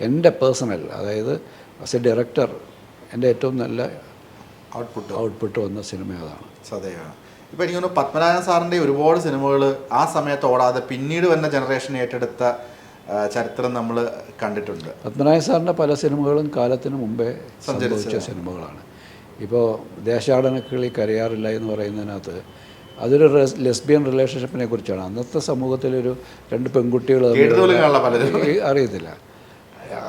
എൻ്റെ പേഴ്സണൽ, അതായത് ആസ് എ ഡയറക്ടർ എൻ്റെ ഏറ്റവും നല്ല ഔട്ട്പുട്ട് വന്ന സിനിമ അതാണ് സതയാണ്. ഇപ്പോൾ എനിക്ക് തോന്നുന്നു പത്മനാഭൻ സാറിൻ്റെ ഒരുപാട് സിനിമകൾ ആ സമയത്ത് ഓടാതെ പിന്നീട് വന്ന ജനറേഷൻ ഏറ്റെടുത്ത ചരിത്രം നമ്മൾ കണ്ടിട്ടുണ്ട്. പത്മനാഭൻ സാറിൻ്റെ പല സിനിമകളും കാലത്തിന് മുമ്പേ സംഭവിച്ച സിനിമകളാണ്. ഇപ്പോൾ ദേശാടനക്കിളി കരയാറില്ല എന്ന് പറയുന്നതിനകത്ത് അതൊരു ലെസ്ബിയൻ റിലേഷൻഷിപ്പിനെ കുറിച്ചാണ്. അന്നത്തെ സമൂഹത്തിലൊരു രണ്ട് പെൺകുട്ടികൾ അറിയത്തില്ല.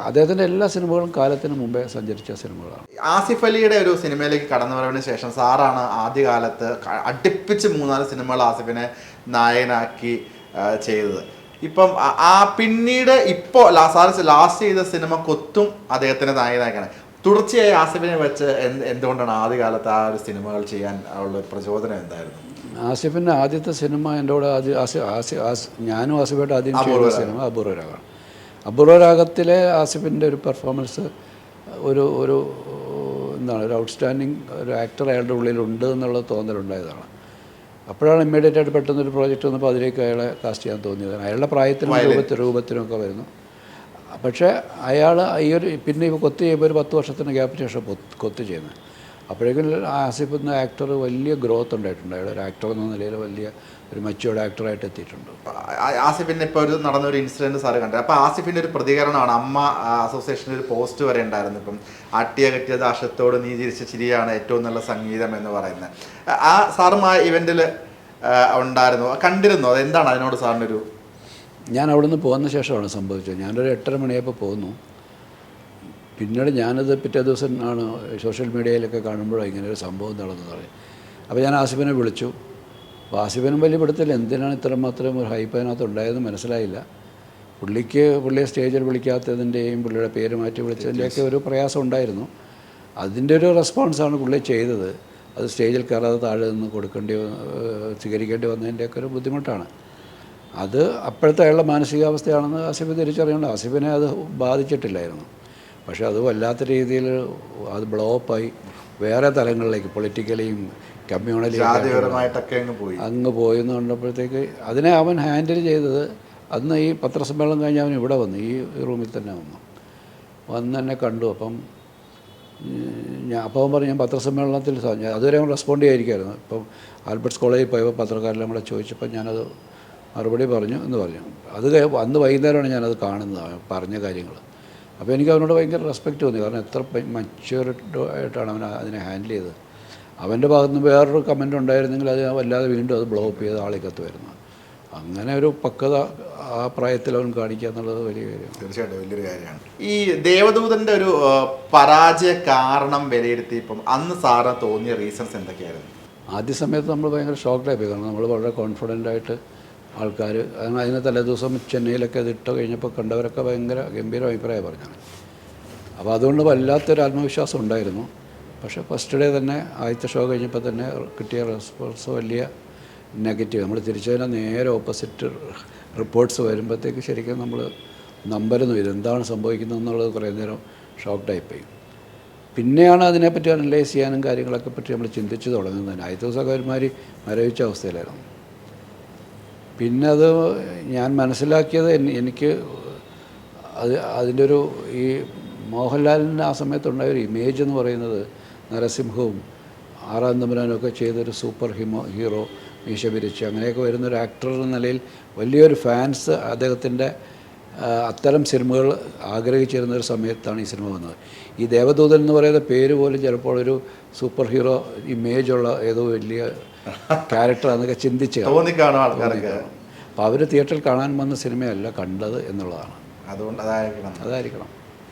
അദ്ദേഹത്തിൻ്റെ എല്ലാ സിനിമകളും കാലത്തിന് മുമ്പേ സഞ്ചരിച്ച സിനിമകളാണ്. ആസിഫ് അലിയുടെ ഒരു സിനിമയിലേക്ക് കടന്നു വരവിന് ശേഷം സാറാണ് ആദ്യകാലത്ത് അടുപ്പിച്ച് 3-4 സിനിമകൾ ആസിഫിനെ നായകനാക്കി ചെയ്തത്. ഇപ്പം പിന്നീട് ഇപ്പോൾ സാറ് ലാസ്റ്റ് ചെയ്ത സിനിമ കൊത്തും അദ്ദേഹത്തിൻ്റെ നായകനാക്കാണ്. തുടർച്ചയായി ആസിഫിനെ വെച്ച് എന്തുകൊണ്ടാണ് ആദ്യകാലത്ത് ആ ഒരു സിനിമകൾ ചെയ്യാൻ ഉള്ള പ്രചോദനം എന്തായിരുന്നു? ആസിഫിൻ്റെ ആദ്യത്തെ സിനിമ എൻ്റെ കൂടെ ഞാനും ആസിഫായിട്ട് ആദ്യം ചെയ്ത സിനിമ അപൂർവരാഗമാണ്. അപൂർവരാഗത്തിലെ ആസിഫിൻ്റെ ഒരു പെർഫോമൻസ് ഒരു ഒരു ഔട്ട്സ്റ്റാൻഡിങ് ഒരു ആക്ടർ അയാളുടെ ഉള്ളിലുണ്ട് എന്നുള്ള തോന്നലുണ്ടായതാണ്. അപ്പോഴാണ് ഇമ്മീഡിയറ്റ് ആയിട്ട് പെട്ടെന്നൊരു പ്രോജക്റ്റ് വന്നപ്പോൾ അതിലേക്ക് അയാളെ കാസ്റ്റ് ചെയ്യാൻ തോന്നിയത്. അയാളുടെ പ്രായത്തിനും രൂപത്തിനൊക്കെ വരുന്നു. പക്ഷേ അയാൾ പിന്നെ ഇപ്പോൾ കൊത്ത് ചെയ്യുമ്പോൾ ഒരു 10 വർഷത്തിന് ഗ്യാപ്പിന് ശേഷം കൊത്ത് ചെയ്യുന്നത്. അപ്പോഴേക്കും ആസിഫ് എന്ന ആക്ടർ വലിയ ഗ്രോത്ത് ഉണ്ടായിട്ടുണ്ട്. അയാൾ ഒരു ആക്ടർ എന്ന നിലയിൽ വലിയ ഒരു മച്ചുവേർഡ് ആക്ടറായിട്ട് എത്തിയിട്ടുണ്ട്. ആസിഫിൻ്റെ ഇപ്പോൾ ഒരു നടന്നൊരു ഇൻസിഡൻറ്റ് സാറ് കണ്ടത്. അപ്പോൾ ആസിഫിൻ്റെ ഒരു പ്രതികരണമാണ് അമ്മ അസോസിയേഷനിൽ ഒരു പോസ്റ്റ് വരെ ഉണ്ടായിരുന്നു. ഇപ്പം ആട്ടിയ കെട്ടിയ ദാശത്തോട് നീ ചിരിച്ച ചിരിയാണ് ഏറ്റവും നല്ല സംഗീതം എന്ന് പറയുന്നത്. ആ സാറും ആ ഇവൻറ്റിൽ ഉണ്ടായിരുന്നു, കണ്ടിരുന്നു. അതെന്താണ് അതിനോട് സാറിനൊരു? ഞാൻ അവിടെ നിന്ന് പോകുന്ന ശേഷമാണ് സംഭവിച്ചത്. ഞാനൊരു 8:30 മണിയായപ്പോൾ പോകുന്നു. പിന്നീട് ഞാനത് പിറ്റേ ദിവസം ആണ് സോഷ്യൽ മീഡിയയിലൊക്കെ കാണുമ്പോഴാണ് ഇങ്ങനെ ഒരു സംഭവം നടന്നത് പറയും. അപ്പോൾ ഞാൻ ആസിഫിനെ വിളിച്ചു. അപ്പോൾ ആസിഫിനും വലിയ പിടുത്തില്ല എന്തിനാണ് ഇത്രമാത്രം ഒരു ഹൈപ്പ് അതിനകത്ത് ഉണ്ടായതെന്ന് മനസ്സിലായില്ല. പുള്ളിയെ സ്റ്റേജിൽ വിളിക്കാത്തതിൻ്റെയും പുള്ളിയുടെ പേര് മാറ്റി വിളിച്ചതിൻ്റെയൊക്കെ ഒരു പ്രയാസം ഉണ്ടായിരുന്നു. അതിൻ്റെ ഒരു റെസ്പോൺസാണ് പുള്ളി ചെയ്തത്. അത് സ്റ്റേജിൽ കയറാതെ താഴെ നിന്ന് സ്വീകരിക്കേണ്ടി വന്നതിൻ്റെയൊക്കെ ഒരു ബുദ്ധിമുട്ടാണ്. അത് അപ്പോഴത്തെ അയാളുടെ മാനസികാവസ്ഥയാണെന്ന് ആസിഫ് തിരിച്ചറിയേണ്ട. ആസിഫിനെ അത് ബാധിച്ചിട്ടില്ലായിരുന്നു. പക്ഷേ അത് വല്ലാത്ത രീതിയിൽ അത് ബ്ലോപ്പായി വേറെ തലങ്ങളിലേക്ക് പൊളിറ്റിക്കലിയും കമ്മ്യൂണലിയും അങ്ങ് പോയി എന്ന് കണ്ടപ്പോഴത്തേക്ക് അതിനെ അവൻ ഹാൻഡിൽ ചെയ്തത്. അന്ന് ഈ പത്രസമ്മേളനം കഴിഞ്ഞ് അവൻ ഇവിടെ വന്നു, ഈ റൂമിൽ തന്നെ വന്ന് എന്നെ കണ്ടു. അപ്പം അവൻ പറഞ്ഞു ഞാൻ പത്രസമ്മേളനത്തിൽ അതുവരെ അവൻ റെസ്പോണ്ട് ചെയ്യാതിരിക്കുമായിരുന്നു. ഇപ്പം ആൽബർട്ട്സ് കോളേജിൽ പോയപ്പോൾ പത്രക്കാരെല്ലാം കൂടെ ചോദിച്ചപ്പോൾ ഞാനത് മറുപടി പറഞ്ഞു എന്ന് പറഞ്ഞു. അന്ന് വൈകുന്നേരമാണ് ഞാനത് കാണുന്നത് പറഞ്ഞ കാര്യങ്ങൾ. അപ്പോൾ എനിക്ക് അവനോട് ഭയങ്കര റെസ്പെക്റ്റ് തോന്നി. കാരണം എത്ര മച്യൂർഡ് ആയിട്ടാണ് അവൻ അതിനെ ഹാൻഡിൽ ചെയ്തത്. അവൻ്റെ ഭാഗത്ത് നിന്ന് വേറൊരു കമൻ്റ് ഉണ്ടായിരുന്നെങ്കിൽ അത് വല്ലാതെ വീണ്ടും അത് ബ്ലോപ്പ് ചെയ്ത് ആളിക്കത്ത് വരുന്നത്. അങ്ങനെ ഒരു പക്വത ആ പ്രായത്തിൽ അവൻ കാണിക്കുക എന്നുള്ളത് വലിയ കാര്യമാണ്. തീർച്ചയായിട്ടും വലിയൊരു കാര്യമാണ്. ഈ ദേവദൂതൻ്റെ ഒരു പരാജയ കാരണം വിലയിരുത്തിയപ്പം അന്ന് സാറിന് തോന്നിയ റീസൺസ് എന്തൊക്കെയായിരുന്നു? ആദ്യ സമയത്ത് നമ്മൾ ഭയങ്കര ഷോക്ക്ഡായിപ്പോയി. കാരണം നമ്മൾ വളരെ കോൺഫിഡൻ്റായിട്ട് ആൾക്കാർ അതിന് തലേദിവസം ചെന്നൈയിലൊക്കെ അത് ഇട്ട് കഴിഞ്ഞപ്പോൾ കണ്ടവരൊക്കെ ഭയങ്കര ഗംഭീര അഭിപ്രായം പറഞ്ഞാണ്. അപ്പോൾ അതുകൊണ്ട് വല്ലാത്തൊരു ആത്മവിശ്വാസം ഉണ്ടായിരുന്നു. പക്ഷേ ഫസ്റ്റ് ഡേ തന്നെ ആദ്യത്തെ ഷോ കഴിഞ്ഞപ്പോൾ തന്നെ കിട്ടിയ റെസ്പോൺസ് വലിയ നെഗറ്റീവ്. നമ്മൾ തിരിച്ചതിനെ നേരെ ഓപ്പോസിറ്റ് റിപ്പോർട്ട്സ് വരുമ്പോഴത്തേക്ക് ശരിക്കും നമ്മൾ നമ്പരുന്നു ഇതെന്താണ് സംഭവിക്കുന്നത് എന്നുള്ളത് കുറേ നേരം ഷോക്ക്ഡായിപ്പോയി. പിന്നെയാണ് അതിനെപ്പറ്റി അനലൈസ് ചെയ്യാനും കാര്യങ്ങളൊക്കെ പറ്റി നമ്മൾ ചിന്തിച്ച് തുടങ്ങുന്നത്. ആദ്യത്തെ ദിവസമൊക്കെ ഒരുമാതിരി മരവിച്ച അവസ്ഥയിലായിരുന്നു. പിന്നെ അത് ഞാൻ മനസ്സിലാക്കിയത് എനിക്ക് അതിൻ്റെ ഒരു ഈ മോഹൻലാലിന് ആ സമയത്തുണ്ടായ ഒരു ഇമേജ് എന്ന് പറയുന്നത് നരസിംഹവും ആറാം തമ്പുരാനും ഒക്കെ ചെയ്തൊരു സൂപ്പർ ഹീറോ മീശ പിരിച്ച് അങ്ങനെയൊക്കെ വരുന്നൊരു ആക്ടർ എന്ന നിലയിൽ വലിയൊരു ഫാൻസ് അദ്ദേഹത്തിൻ്റെ അത്തരം സിനിമകൾ ആഗ്രഹിച്ചിരുന്ന ഒരു സമയത്താണ് ഈ സിനിമ വന്നത്. ഈ ദേവദൂതൻ എന്ന് പറയുന്ന പേര് പോലും ചിലപ്പോൾ ഒരു സൂപ്പർ ഹീറോ ഇമേജുള്ള ഏതോ വലിയ ക്യാരക്ടറാണെന്നൊക്കെ ചിന്തിച്ച് തോന്നിക്കാണോ ആൾക്കാർക്ക്? അപ്പോൾ അവർ തിയേറ്ററിൽ കാണാൻ വന്ന സിനിമയല്ല കണ്ടത് എന്നുള്ളതാണ്. അതുകൊണ്ട് അതായിരിക്കണം.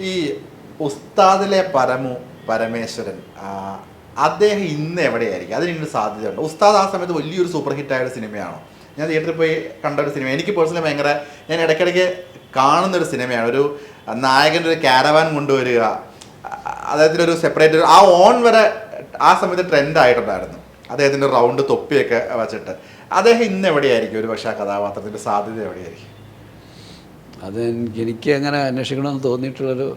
ഈ ഉസ്താദിലെ പരമേശ്വരൻ അദ്ദേഹം ഇന്ന് എവിടെയായിരിക്കും? അതിനൊരു സാധ്യതയുണ്ട്. ഉസ്താദ് ആ സമയത്ത് വലിയൊരു സൂപ്പർ ഹിറ്റായ ഒരു സിനിമയാണോ? ഞാൻ തിയേറ്ററിൽ പോയി കണ്ട ഒരു സിനിമ, എനിക്ക് പേഴ്സണലി ഭയങ്കര, ഞാൻ ഇടയ്ക്കിടയ്ക്ക് കാണുന്നൊരു സിനിമയാണ്. ഒരു നായകൻ്റെ ഒരു കാരവാൻ കൊണ്ടുവരിക, അദ്ദേഹത്തിൻ്റെ ഒരു സെപ്പറേറ്റ് ആ ഓൺ വരെ ആ സമയത്ത് ട്രെൻഡ് ആയിട്ടുണ്ടായിരുന്നു, അദ്ദേഹത്തിൻ്റെ റൗണ്ട് തൊപ്പിയൊക്കെ വച്ചിട്ട്. അദ്ദേഹം ഇന്ന് എവിടെയായിരിക്കും? ഒരു പക്ഷേ ആ കഥാപാത്രത്തിൻ്റെ സാധ്യത എവിടെയായിരിക്കും? അത് എനിക്ക് അങ്ങനെ അന്വേഷിക്കണമെന്ന് തോന്നിയിട്ടുള്ളൊരു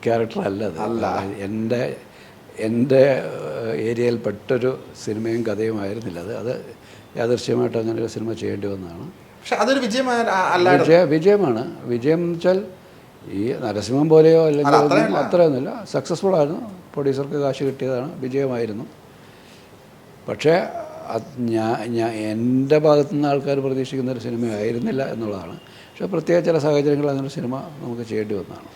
ക്യാരക്ടറല്ല അത്. അല്ല, എൻ്റെ ഏരിയയിൽ പെട്ടൊരു സിനിമയും കഥയും ആയിരുന്നില്ല അത് യാദൃശ്യമായിട്ട് അങ്ങനെ ഒരു സിനിമ ചെയ്യേണ്ടി വന്നതാണ്. പക്ഷെ അതൊരു വിജയമാണ്. വിജയം എന്ന് വെച്ചാൽ ഈ നരസിംഹം പോലെയോ അല്ലെങ്കിൽ അത്രയൊന്നുമില്ല, സക്സസ്ഫുൾ ആയിരുന്നു, പ്രൊഡ്യൂസർക്ക് കാശ് കിട്ടിയതാണ്, വിജയമായിരുന്നു. പക്ഷേ എൻ്റെ ഭാഗത്തുനിന്ന് ആൾക്കാർ പ്രതീക്ഷിക്കുന്ന ഒരു സിനിമ ആയിരുന്നില്ല എന്നുള്ളതാണ്. പക്ഷേ പ്രത്യേക ചില സാഹചര്യങ്ങൾ അങ്ങനെ ഒരു സിനിമ നമുക്ക് ചെയ്യേണ്ടി വന്നതാണ്.